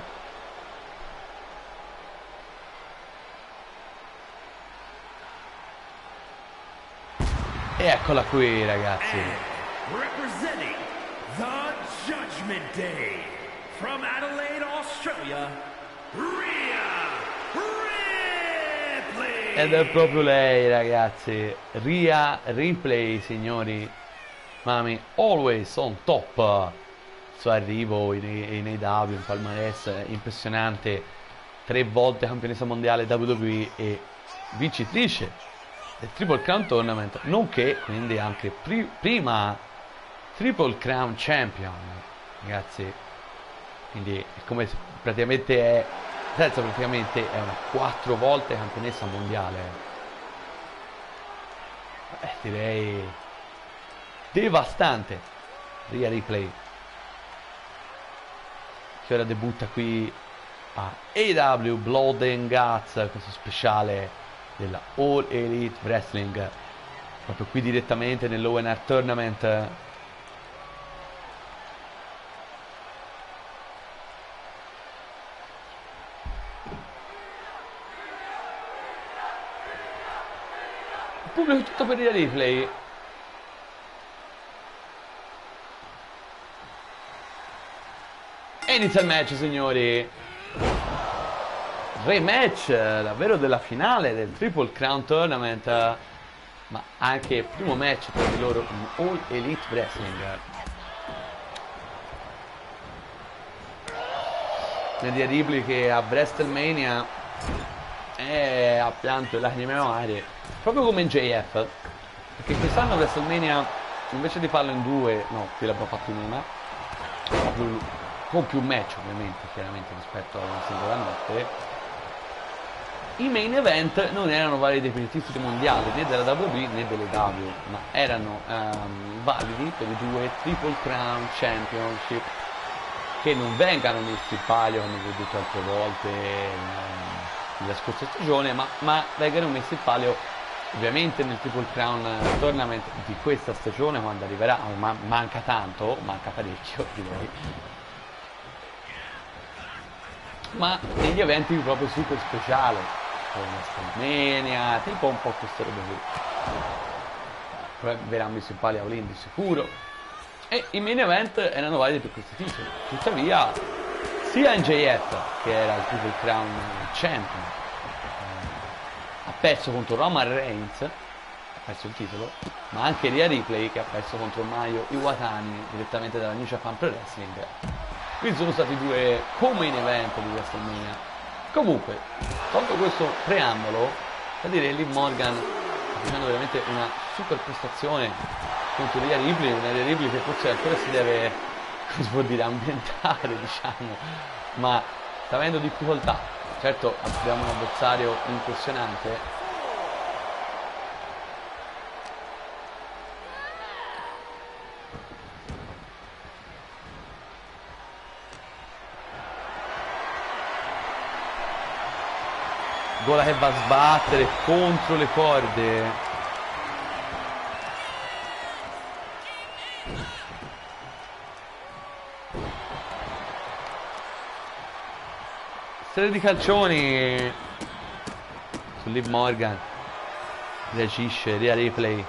E eccola qui ragazzi. Representing the Judgment Day from Adelaide, Australia, Rhea Ripley. Ed è proprio lei ragazzi, Rhea Ripley signori. Mami always on top. Il suo arrivo in AEW, in palmarès impressionante. 3 volte campionessa mondiale WWE e vincitrice del Triple Crown Tournament, nonché quindi anche prima Triple Crown Champion ragazzi, quindi è come praticamente è una 4 volte campionessa mondiale. Direi devastante Rhea Ripley, che ora debutta qui a AEW Blood and Guts, questo speciale della All Elite Wrestling, proprio qui direttamente nell'Owen Tournament. Il pubblico tutto per Rhea Ripley. E inizia il match signori. Rematch davvero della finale del Triple Crown Tournament, ma anche il primo match tra di loro in All Elite Wrestling. Rhea Ripley che a WrestleMania ha pianto le lacrime amare, proprio come in JF, perché quest'anno WrestleMania invece di farlo in 2, no, qui l'abbiamo fatto in una, con più match ovviamente, chiaramente rispetto a una singola notte. I main event non erano validi per i titoli mondiali né della WWE né delle W, ma erano validi per i 2 Triple Crown Championship, che non vengano messi in palio come vi ho detto altre volte nella scorsa stagione, ma vengano messi in palio ovviamente nel Triple Crown Tournament di questa stagione, quando arriverà. Manca tanto, manca parecchio direi, ma negli eventi proprio super speciale, come WrestleMania, tipo un po' queste robe qui, verrà messo in palio All-In di sicuro, e i main event erano validi per questi titoli. Tuttavia sia NJF, che era il Triple Crown Champion, ha perso contro Roman Reigns, ha perso il titolo, ma anche Rhea Ripley che ha perso contro Mayu Iwatani direttamente dalla New Japan Pro Wrestling. Quindi sono stati 2 co-main event di WrestleMania. Comunque, tolto questo preambolo, da dire Liv Morgan sta facendo veramente una super prestazione contro Rhea Ripley, una Rhea Ripley che forse ancora si deve, come si può dire, ambientare, diciamo, ma sta avendo difficoltà. Certo abbiamo un avversario impressionante, Gola che va a sbattere contro le corde. Serie di calcioni su Liv Morgan. Reagisce, Rhea Ripley.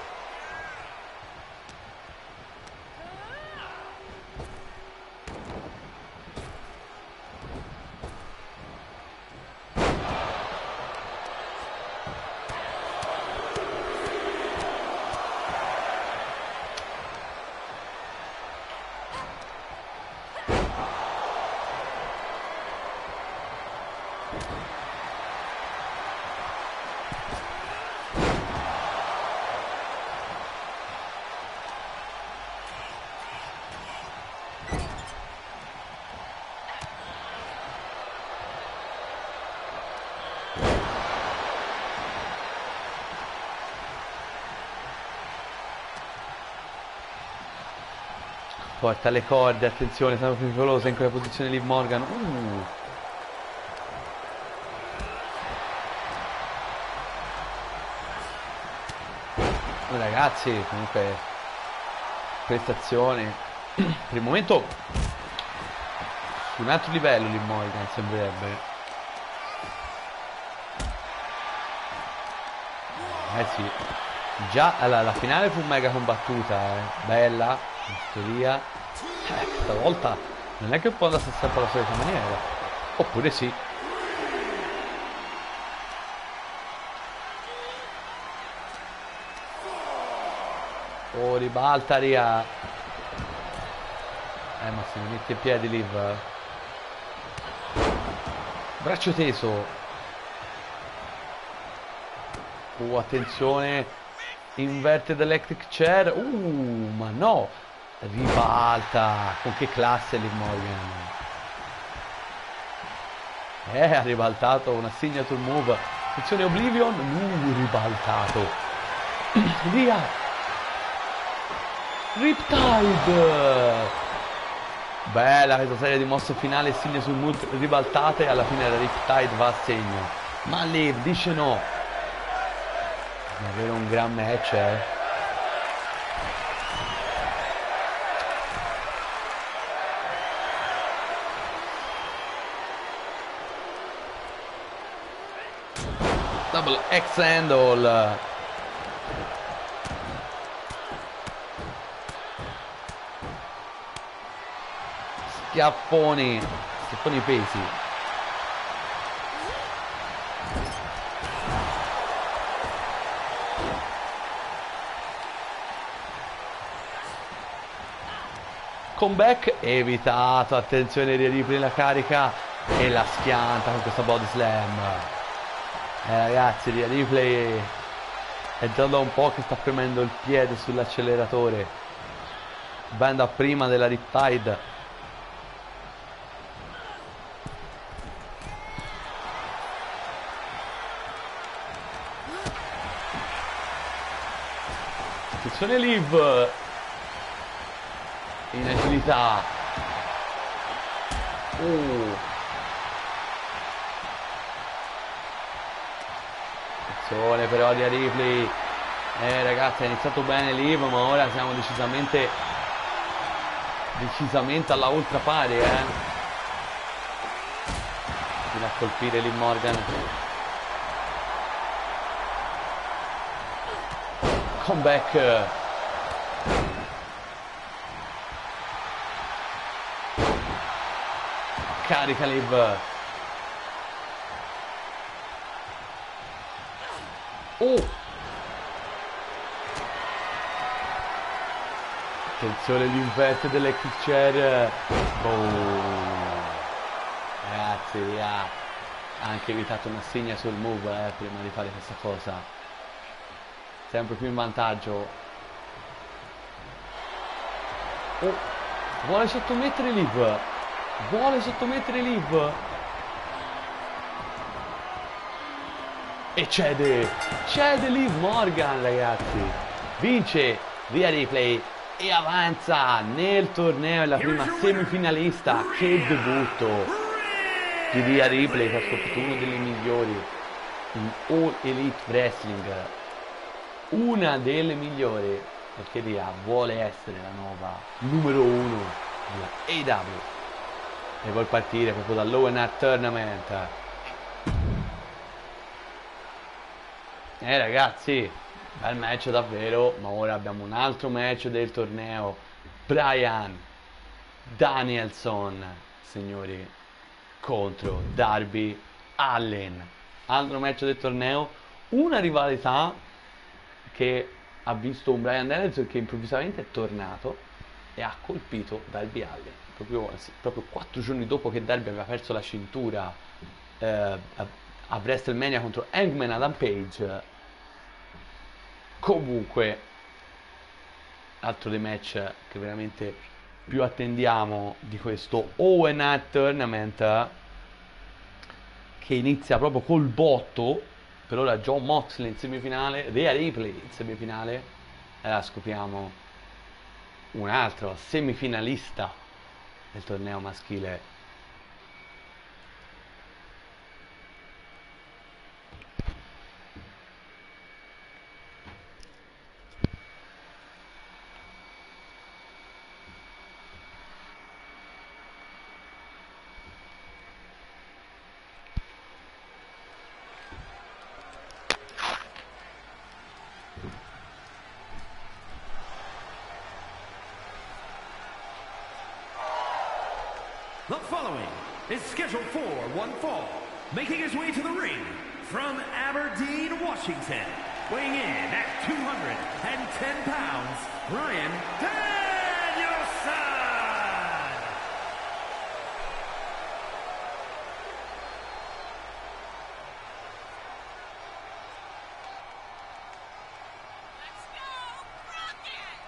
Porta le corde, attenzione, sempre più pericolosa in quella posizione Liv Morgan. Ragazzi, comunque prestazione per il momento su un altro livello Liv Morgan sembrerebbe. Sì, già la finale fu mega combattuta, bella in teoria. Stavolta non è che può andare sempre alla solita maniera, oppure sì. Oh, ribalta Rhea. Ma se mi mette in piedi Liv. Braccio teso. Attenzione. Inverted electric chair. Ma no. Ribalta. Con che classe Liv Morgan. Ha ribaltato una signature move. Attenzione Oblivion. Ribaltato. Rhea. Riptide. Bella questa serie di mosse finali, signe sul move ribaltate. Alla fine la Riptide va a segno, ma Liv dice no. Davvero un gran match, Double X handle. Schiaffoni pesi. Comeback evitato, attenzione Rhea Ripley la carica e la schianta con questa body slam. Ragazzi, Rhea Ripley è già da un po' che sta premendo il piede sull'acceleratore ben da prima della Riptide. Attenzione Liv in agilità. Attenzione però di Ripley. Ragazzi, ha iniziato bene Liv, ma ora siamo decisamente alla ultra pari, fino a colpire Liv Morgan. Comeback. Carica Liv. Attenzione l'inverted electric chair. Ragazzi, ha anche evitato una segna sul move prima di fare questa cosa. Sempre più in vantaggio. Vuole sottomettere Liv. E cede Liv Morgan, ragazzi. Vince Rhea Ripley e avanza nel torneo, è la prima semifinalista. Che debutto di Rhea Ripley, che ha scoperto uno delle migliori in All Elite Wrestling, una delle migliori, perché Rhea vuole essere la nuova numero 1 della AEW. e vuol partire proprio dall'Owen Tournament. Ragazzi, bel match davvero, ma ora abbiamo un altro match del torneo. Bryan Danielson, signori, contro Darby Allin. Altro match del torneo, una rivalità che ha visto un Bryan Danielson che improvvisamente è tornato e ha colpito Darby Allin. Proprio 4 giorni dopo che Darby aveva perso la cintura a WrestleMania contro Hangman Adam Page. Comunque, altro dei match che veramente più attendiamo di questo Owen Tournament, che inizia proprio col botto. Per ora Jon Moxley in semifinale, Rhea Ripley in semifinale, e la scopriamo un altro semifinalista del torneo maschile. The following is scheduled for one fall, making his way to the ring from Aberdeen, Washington, weighing in at 210 pounds, Bryan Danielson! Let's go, Crockett!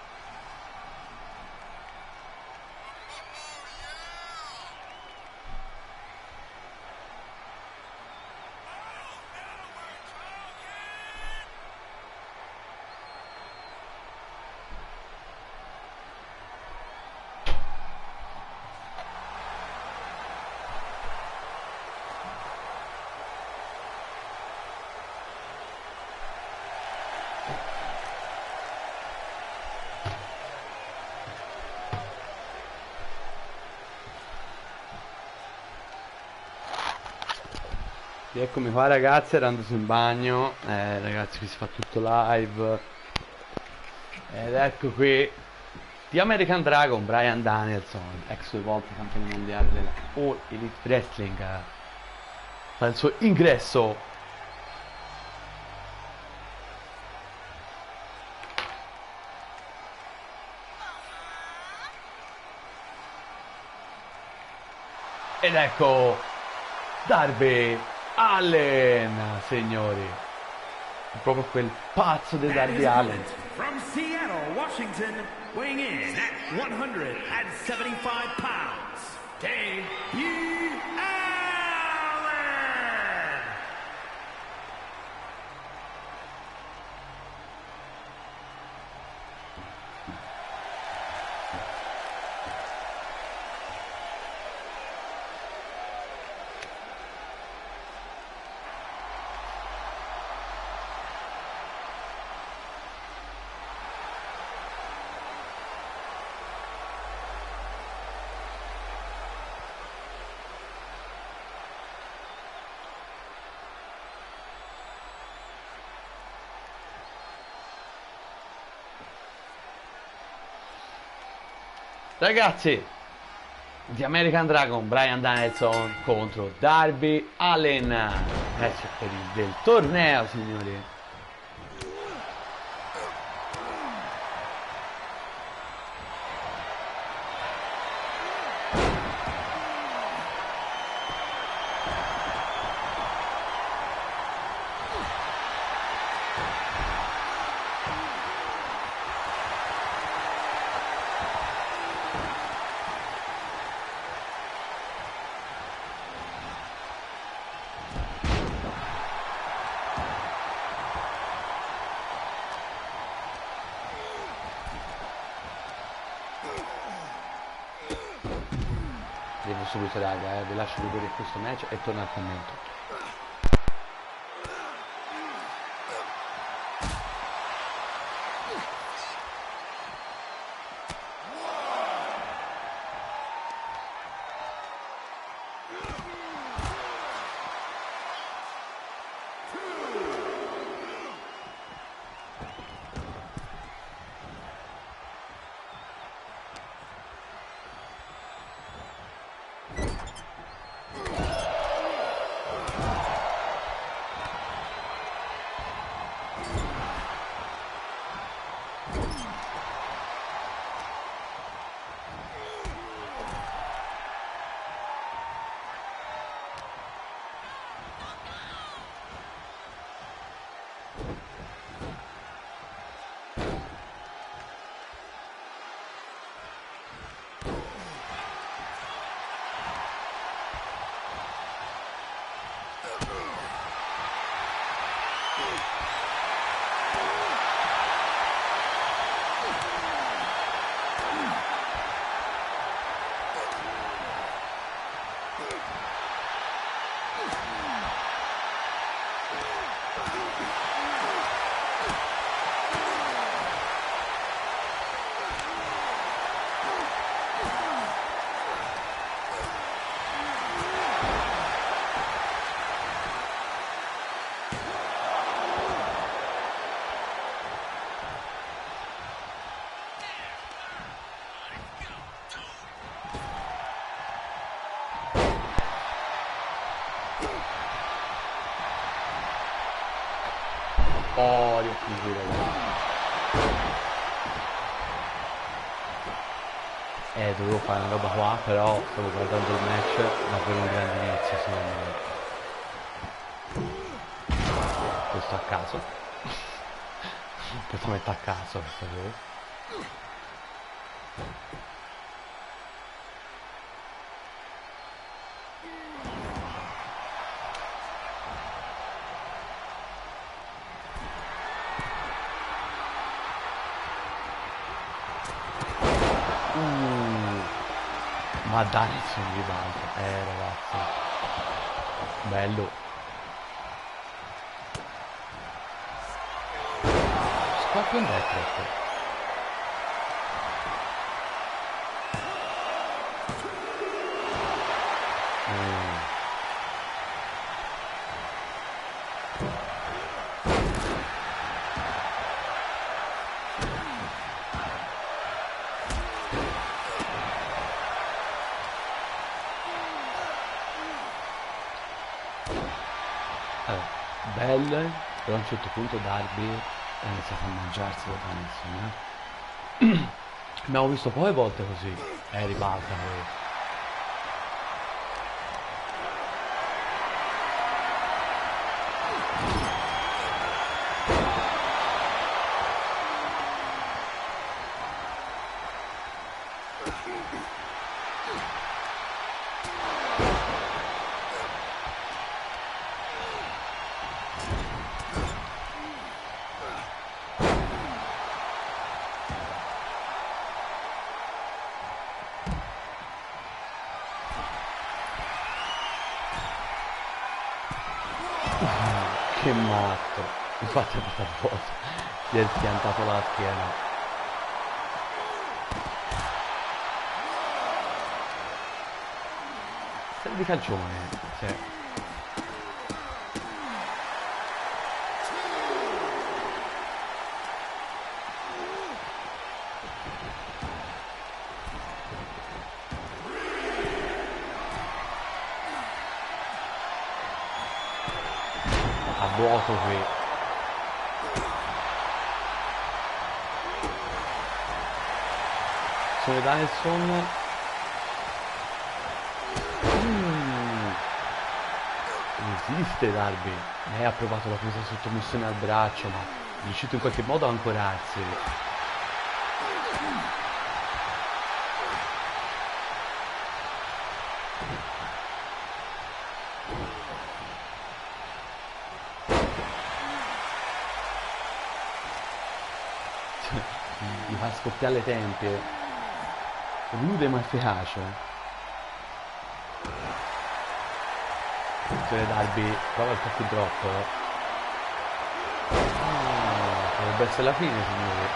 Eccomi qua ragazzi, ero andato in bagno, ragazzi qui si fa tutto live, ed ecco qui The American Dragon, Bryan Danielson, ex 2 volte campione mondiale della All Elite Wrestling, fa il suo ingresso. Ed ecco Darby Allin, signori, proprio quel pazzo di Darby Allin. From Seattle, Washington, weighing in at 175 pounds, Darby Allin! Ragazzi, The American Dragon, Bryan Danielson contro Darby Allin, match per il del torneo, signori. Devo subito raga, vi lascio vedere questo match e torno al commento. Oh, riacchiusi, ragazzi. Dovevo fare una roba qua, però stavo guardando il match, davvero un grande inizio, secondo me. Questo a caso. Completamente a caso questa cosa. Ma dai, sono ribalto. Ragazzi. Bello. Scorpion Death. Belle, però a un certo punto Darby ha iniziato a mangiarselo Danielson, Abbiamo visto poche volte così, ribalta poi. Che matto, infatti è stata vuota, gli è schiantato la schiena. Serie di calcione, sì. A vuoto qui. Sono Danielson. Resiste Darby. Lei ha provato la presa sottomissione al braccio, ma è riuscito in qualche modo a ancorarsi. Gli fa scoppiare le tempie, rude ma efficace. Attenzione Darby, prova il coffee drop. Dovrebbe essere la fine, signori.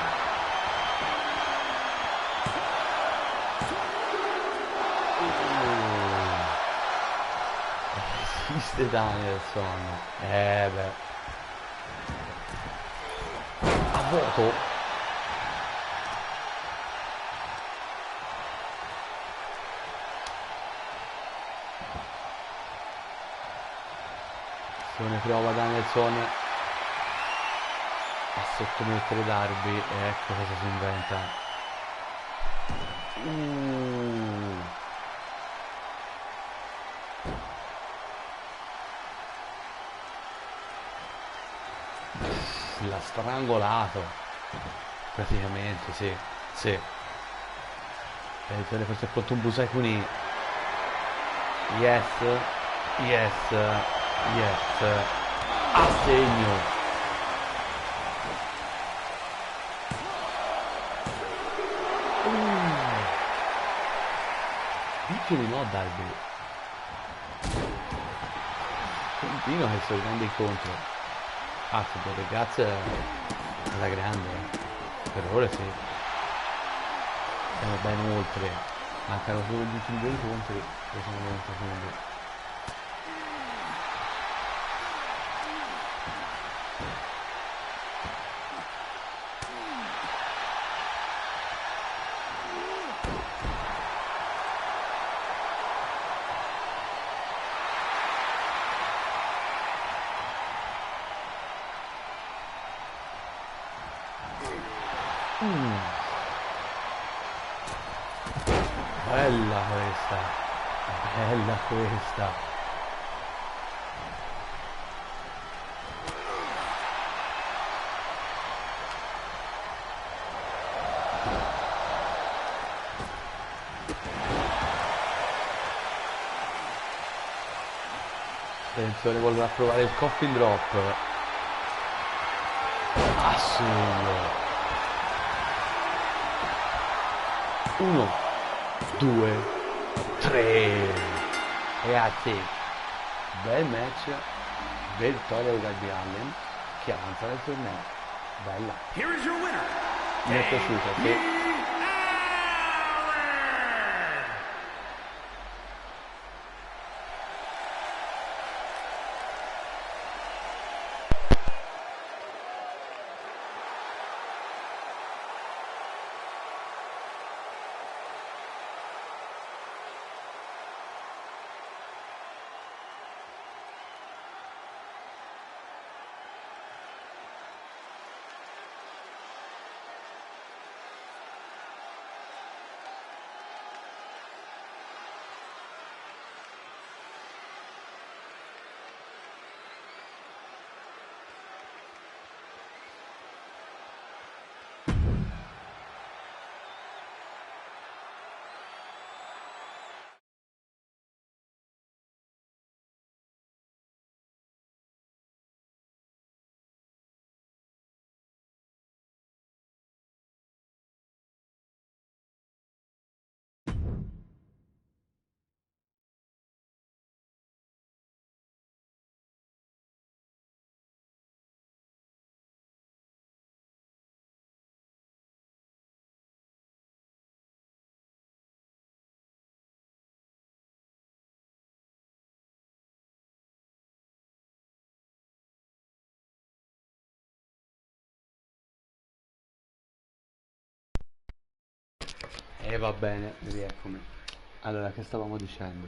Resiste Danielson. Beh. A vuoto. Ne prova Danielson a sottomettere Darby e ecco cosa si inventa. L'ha strangolato praticamente, sì. Forse è pronto un Busai Kuni. Yes, a segno. Piccoli no Darby. Continua che sto vedendo incontro. Football ragazzi alla grande. Per ora sì. Siamo ben oltre. Mancano solo gli ultimi 2 incontri che sono 90 secondi. Bella questa. Bella questa. Attenzione, vuole provare il coffin drop. Assurdo. 1, 2, 3. Ragazzi, bel match. Vittoria di Darby Allin che avanza nel torneo. Bella. Here is your winner. Mi è piaciuta, sì. E va bene, rieccomi. Allora, che stavamo dicendo?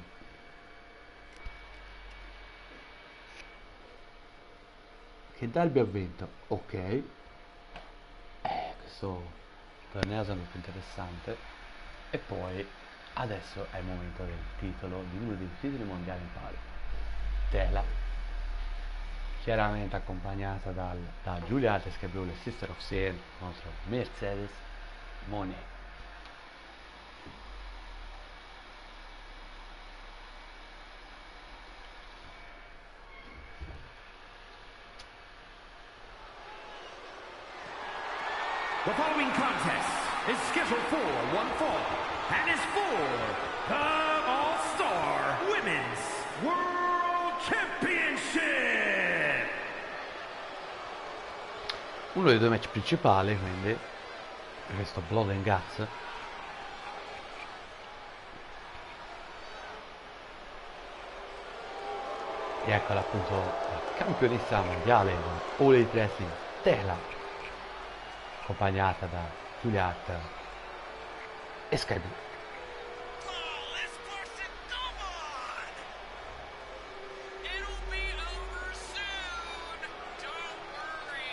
Che Darby ha vinto, ok. Questo torneo sembra più interessante. E poi, adesso è il momento del titolo, di uno dei titoli mondiali in palio. Tela, chiaramente accompagnata da Julia Teskeblue, le Sister of Sin, contro Mercedes Moné. The following contest is scheduled for one fall and is for the All-Star Women's World Championship. Uno dei due match principali, quindi questo Blood and Guts. E eccola appunto la campionessa mondiale di All Elite Wrestling, Tela, accompagnata da Juliet e Sky Blue. Oh, this person, come on! It'll be over soon. Don't worry.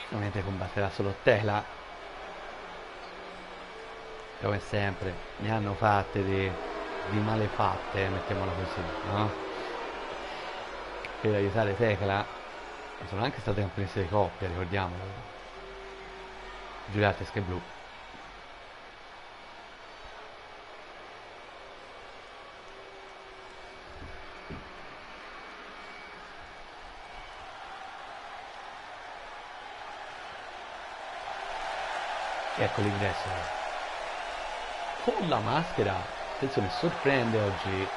Ovviamente combatterà solo Tela. Come sempre ne hanno fatte di malefatte, mettiamola così, no? Per aiutare Tecla. Sono anche state campionesse di coppia, ricordiamolo. Giulietta e Sky Blue. Ecco l'ingresso con la maschera. Attenzione, sorprende oggi.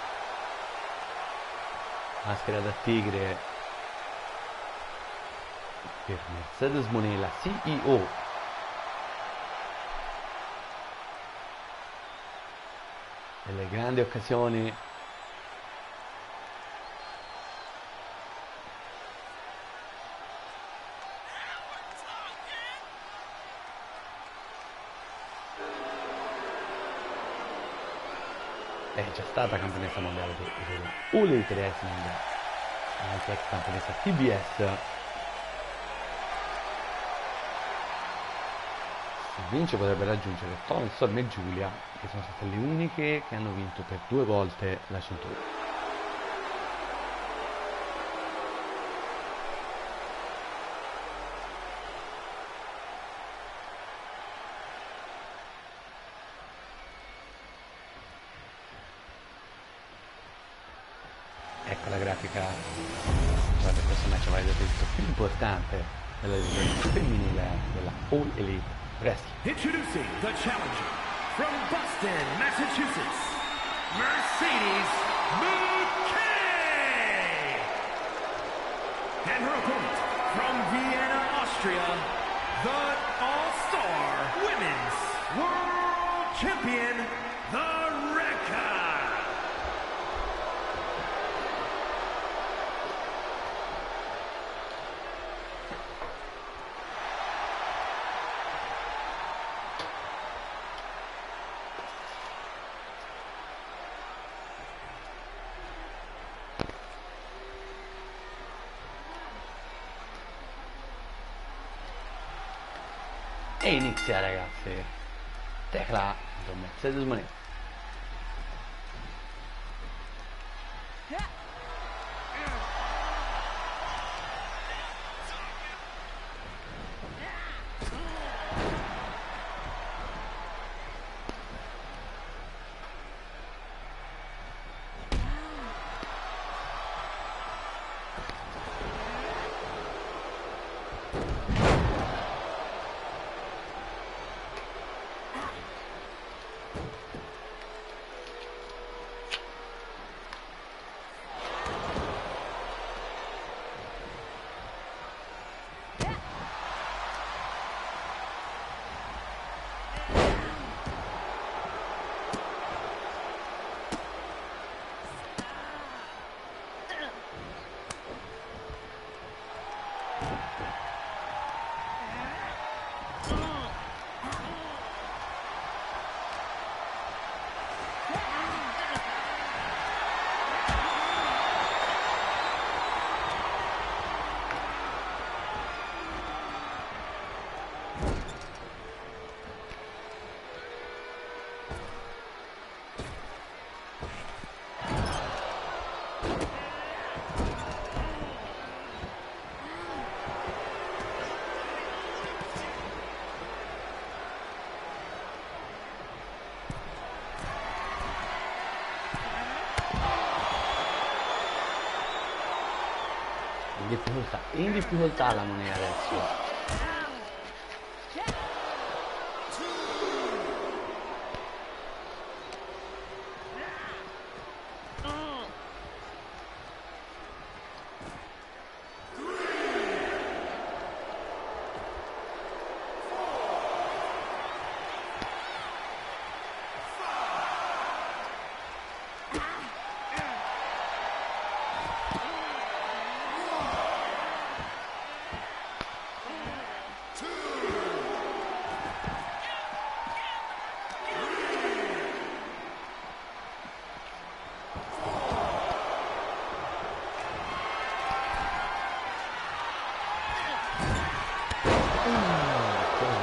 Maschera da tigre per Mercedes Moné, la CEO. Delle grandi occasioni. È già stata campionessa mondiale di All Elite Wrestling, anche ex campionessa TBS, Se vince potrebbe raggiungere Tony Storm e Giulia, che sono state le uniche che hanno vinto per 2 volte la cintura. Ecco la grafica, guarda, questo match va il più importante della divisione femminile della All Elite Wrestling. Introducing the challenger from Boston, Massachusetts, Mercedes Mooney! And her opponent from Vienna, Austria, the All-Star Women's World Champion, the Rekka! E inizia, ragazzi. Tecla Mercedes Monet. In difficoltà la Monet adesso.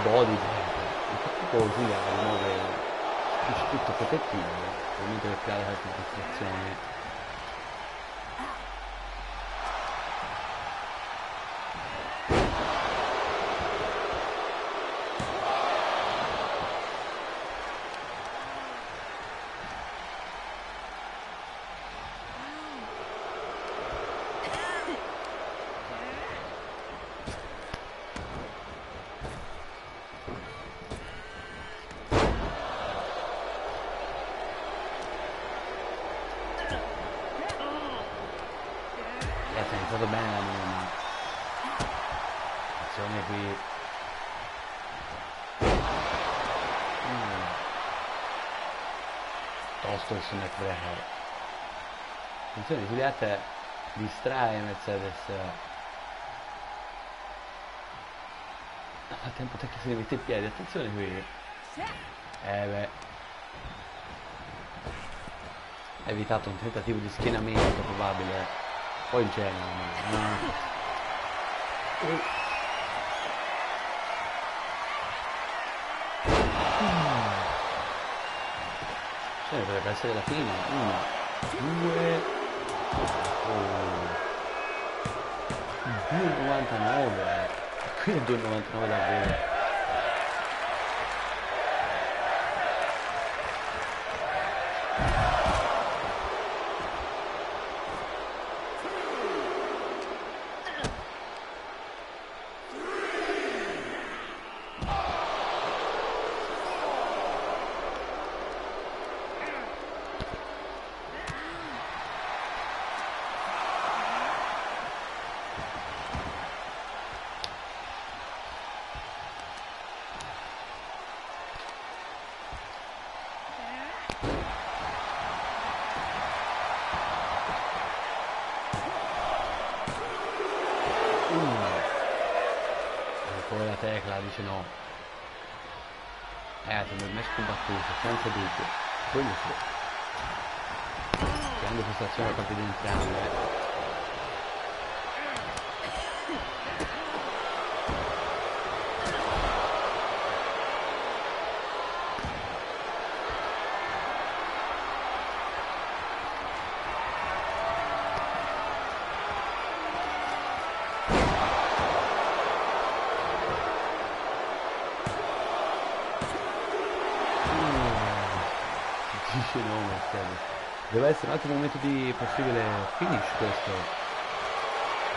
Body così a rimuovere il circuito protettivo ovviamente per creare qualche distrazione. Ha iniziato bene la mia, ma attenzione qui. Tosto il neck breaker. Attenzione, Juliette distrae Mercedes. Nel frattempo Tecla si mette in piedi, attenzione qui. Beh. Ha evitato un tentativo di schienamento probabile. Poi il genere, Potrebbe essere la fine. 1, 2, 2,99. Qui è 2,99 davvero. Poi la tecla dice no. Secondo me scombattuto, senza dubbio. Quello sì. Grande prestazione da parte di entrambe. Dice no, Mercedes. Deve essere un altro momento di possibile finish questo.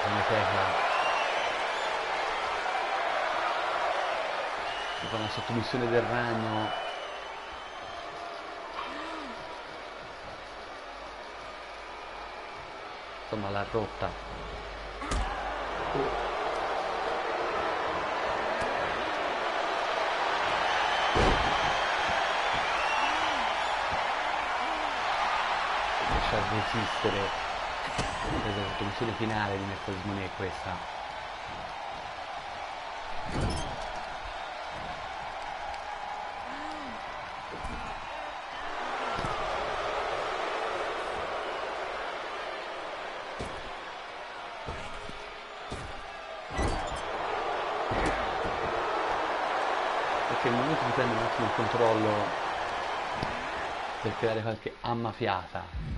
Come tecla. Si fa una sottomissione del ragno. Insomma l'ha rotta. A resistere la sottomissione finale di Mercedes Moné questa. Perché il momento di prendere un attimo il controllo per creare qualche ammafiata.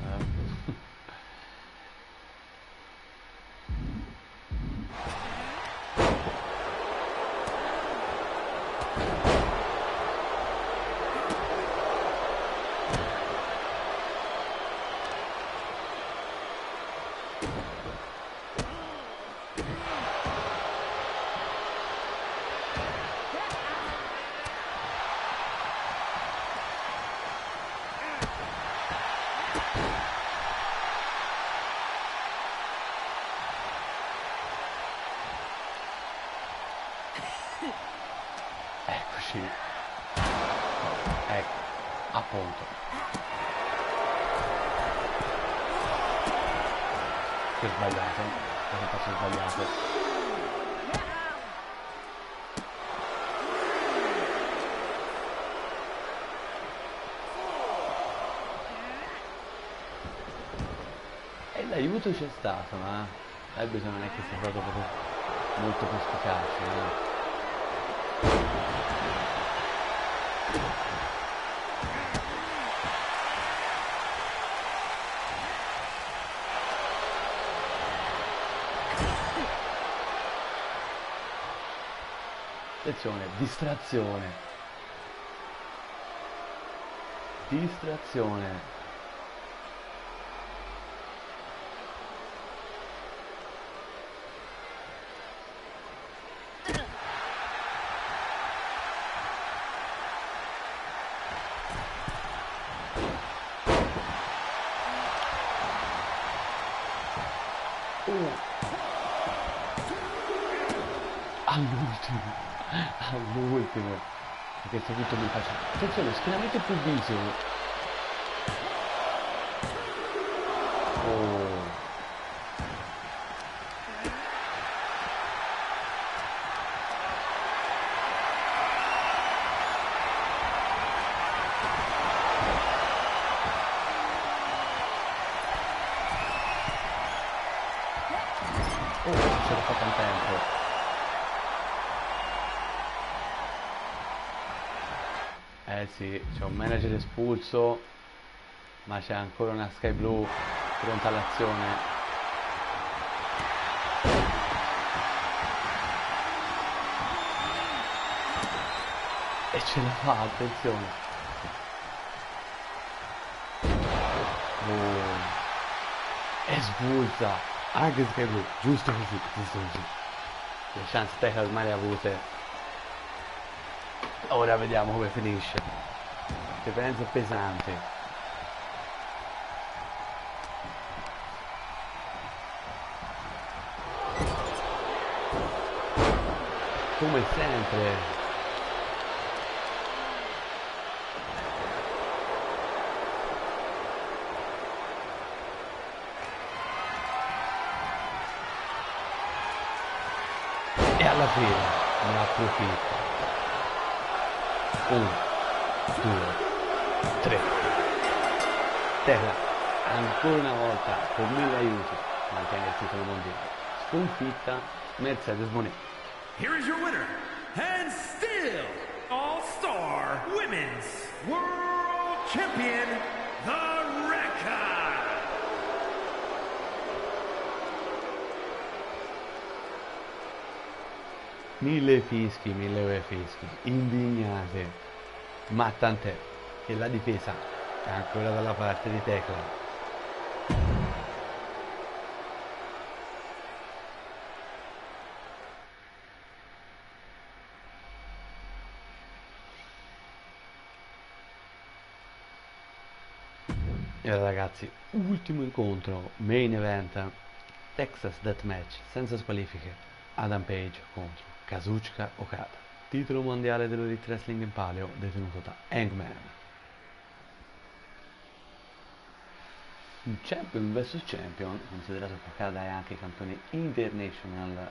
Eccoci. Ecco, appunto. Che ho sbagliato. Cosa faccio sbagliato? E l'aiuto c'è stato, ma l'arbitro non è che sia stato proprio molto perspicace, Attenzione, distrazione. Distrazione. All'ultimo, perché sto tutto mi faccia. Attenzione, schieramento più viso. Ce l'ho fatta in tempo. Eh sì, c'è un manager espulso ma c'è ancora una Sky Blue pronta all'azione. E ce la fa, attenzione. E sbulza anche Sky Blue, giusto così, giusto così. Le chance tech ormai le ha avute. Ora vediamo come finisce. Differenza pesante. Come sempre. E alla fine ne approfitto. 1, 2, 3. Terra ancora una volta con 1000 aiuti mantiene il titolo mondiale. Sconfitta Mercedes Moné. Here is your winner, and still All-Star Women's World Champion, The Rekka. 1000 fischi, 1000 fischi, indignate, ma tant'è che la difesa è ancora dalla parte di Tecla. E ora ragazzi, ultimo incontro, main event, Texas Deathmatch, senza squalifiche, Adam Page contro Kazuchika Okada, titolo mondiale dell'Elite Wrestling in palio detenuto da Hangman. Un champion vs champion, considerato che Okada è anche campione international.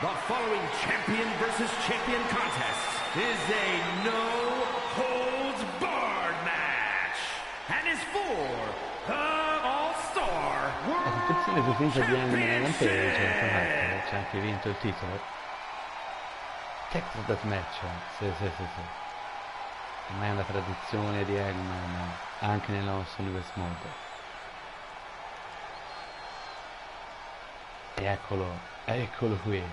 The following champion versus champion contest is a no-holds-barred match and is for the All-Star World Attenzione, difesa di Hangman e Adam Page, Championship. c'è anche vinto il titolo. Texas Deathmatch, sì. Ormai è una tradizione di Hangman, anche nel nostro Universe Mode. E eccolo qui.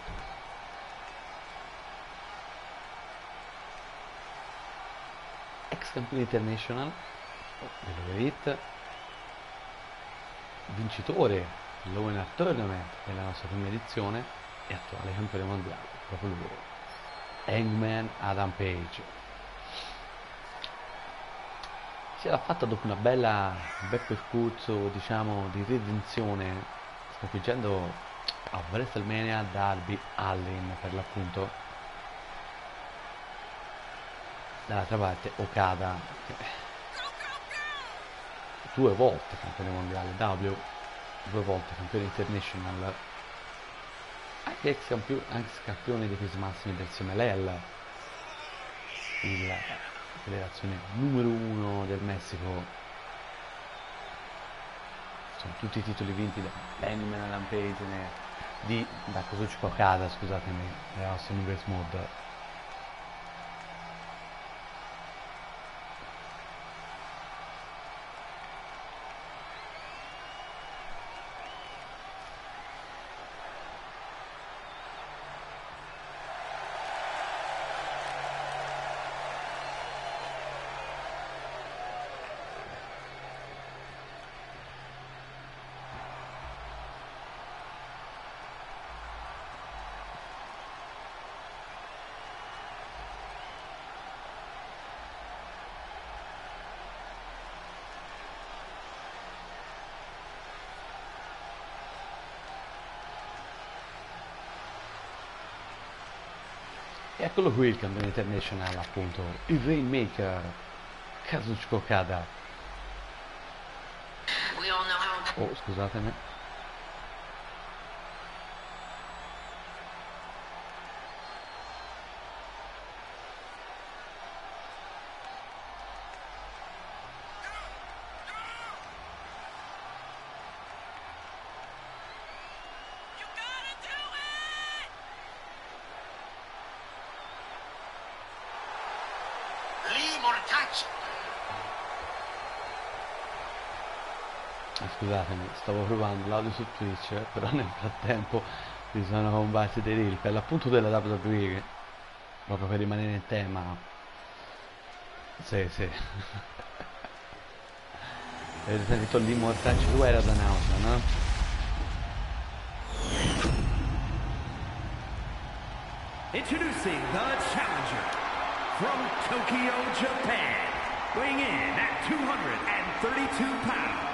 Ex campione international dell'Elite, vincitore dell'Owen Tournament della nostra prima edizione e attuale campione mondiale, proprio lui, Hangman Adam Page. Si era fatta dopo un bel percorso, diciamo, di redenzione, sconfiggendo a WrestleMania Darby Allin per l'appunto. Dall'altra parte Okada, due volte campione mondiale W, 2 volte campione international, anche ex campione dei pesi massimi del CMLL, la federazione numero 1 del Messico. Sono tutti i titoli vinti da Hangman Adam Page da Kazuchika Okada, scusatemi, nella nostra Universe Mode. Eccolo qui il campione internazionale, appunto, il Rainmaker, Kazuchika Okada. Oh, scusatemi. You gotta do it! Lee Mortacci. Scusatemi, stavo provando l'audio su Twitch, però nel frattempo mi sono comparsi dei reel per l'appunto della WWE, proprio per rimanere in tema. Sì, sì. Avete sentito l'immortaccio 2 era da nausea, no? Introducing the challenger from Tokyo, Japan, weighing in at 232 pounds,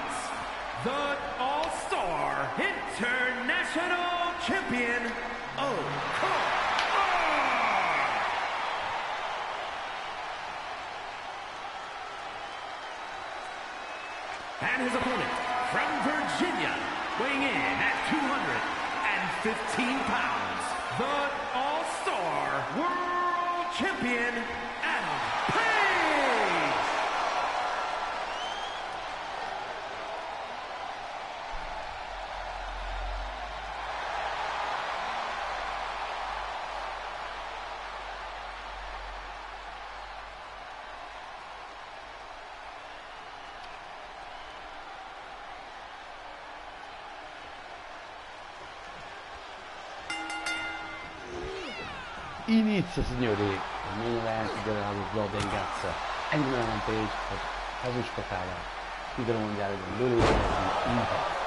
the All-Star International Champion, Okada. And his opponent from Virginia, weighing in at 215 pounds, the All-Star World Champion, Adam Page. Inizia, signori, il main event della Blood and Guts, Hangman Page per Kazuchika Okada, titolo mondiale dell'Universo Impact.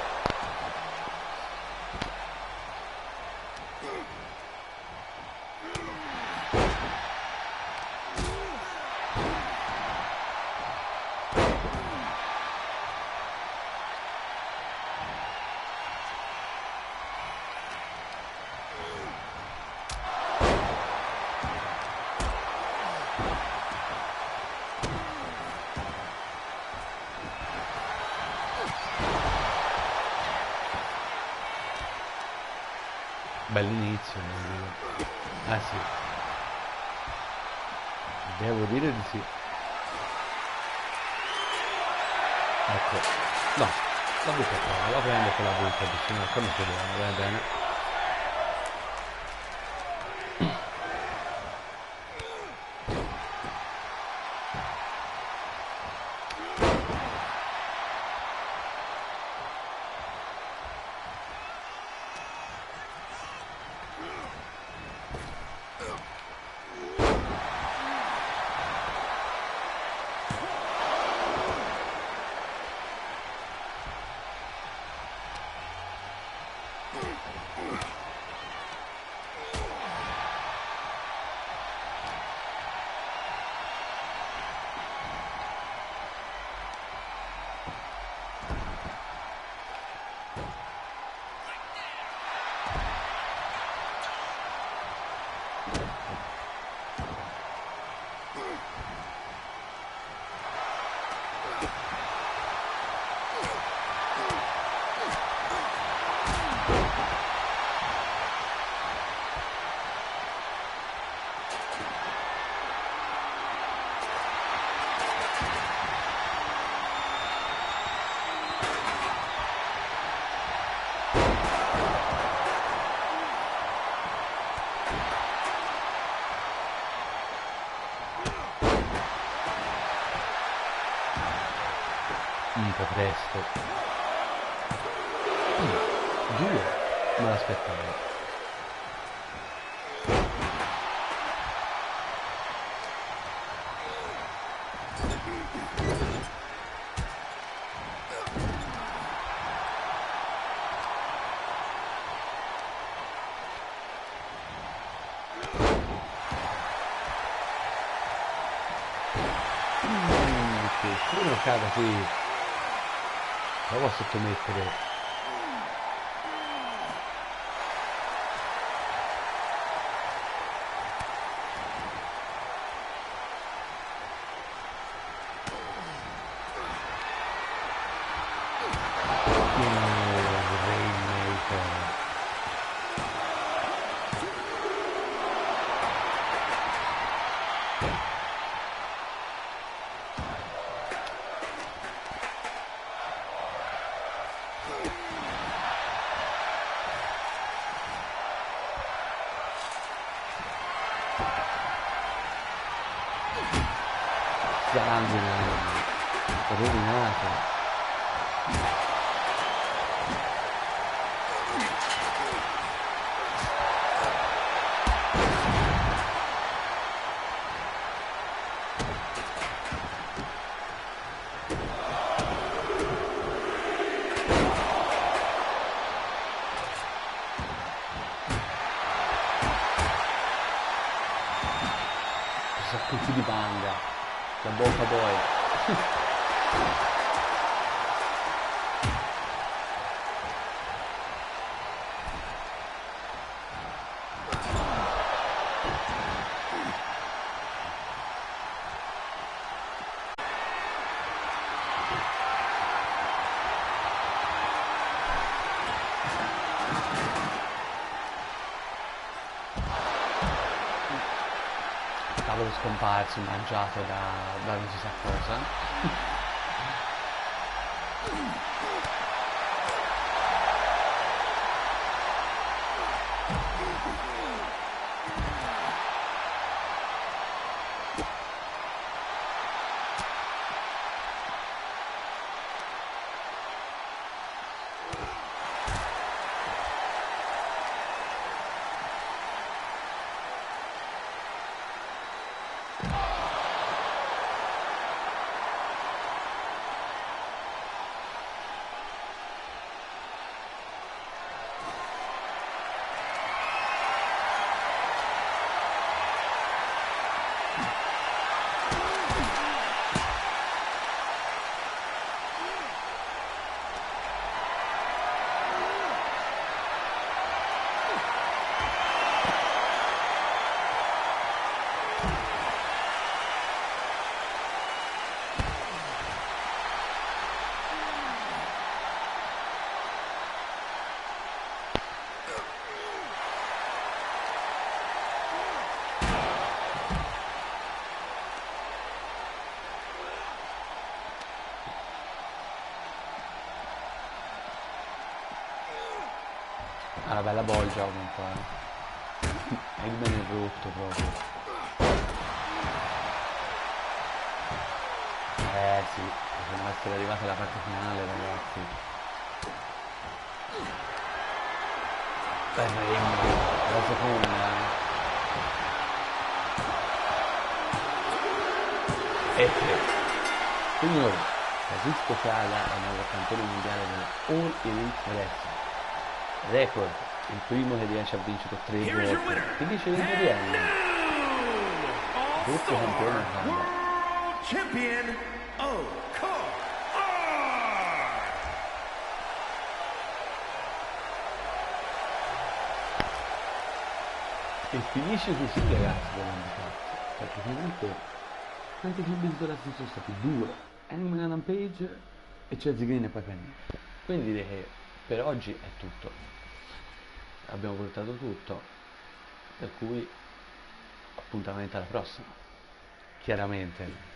Bell'inizio, ah sì, devo dire di sì. Ecco, no, la butta qua, la prendo con la butta vicino, come si vede, va bene. Un po' presto. 2, me l'aspettavo. Che Okada qui prova a sottomettere. sanguine rovinato. Sacchetti di panga, la bocca poi. Cavolo scomparso, mangiato da non si sa cosa. Una bella bolgia comunque. Eggman è rotto proprio. Sì, possiamo essere arrivati alla parte finale, ragazzi. Per Eggman, la seconda. E 3. Signori, Kazuchika Okada è il nuovo campione mondiale della All Elite Wrestling. Record, il primo che riesce a vincere 3 volte. Che dice di Rielli? Doppio campione Okada. Champion Okada. E finisce così, ragazzi, perché comunque quanti cambi di Torazzi sono stati? 2. Hangman Adam Page e Chelsea Green e poi Penny. Quindi direi che per oggi è tutto. Abbiamo portato tutto, per cui appuntamento alla prossima. Chiaramente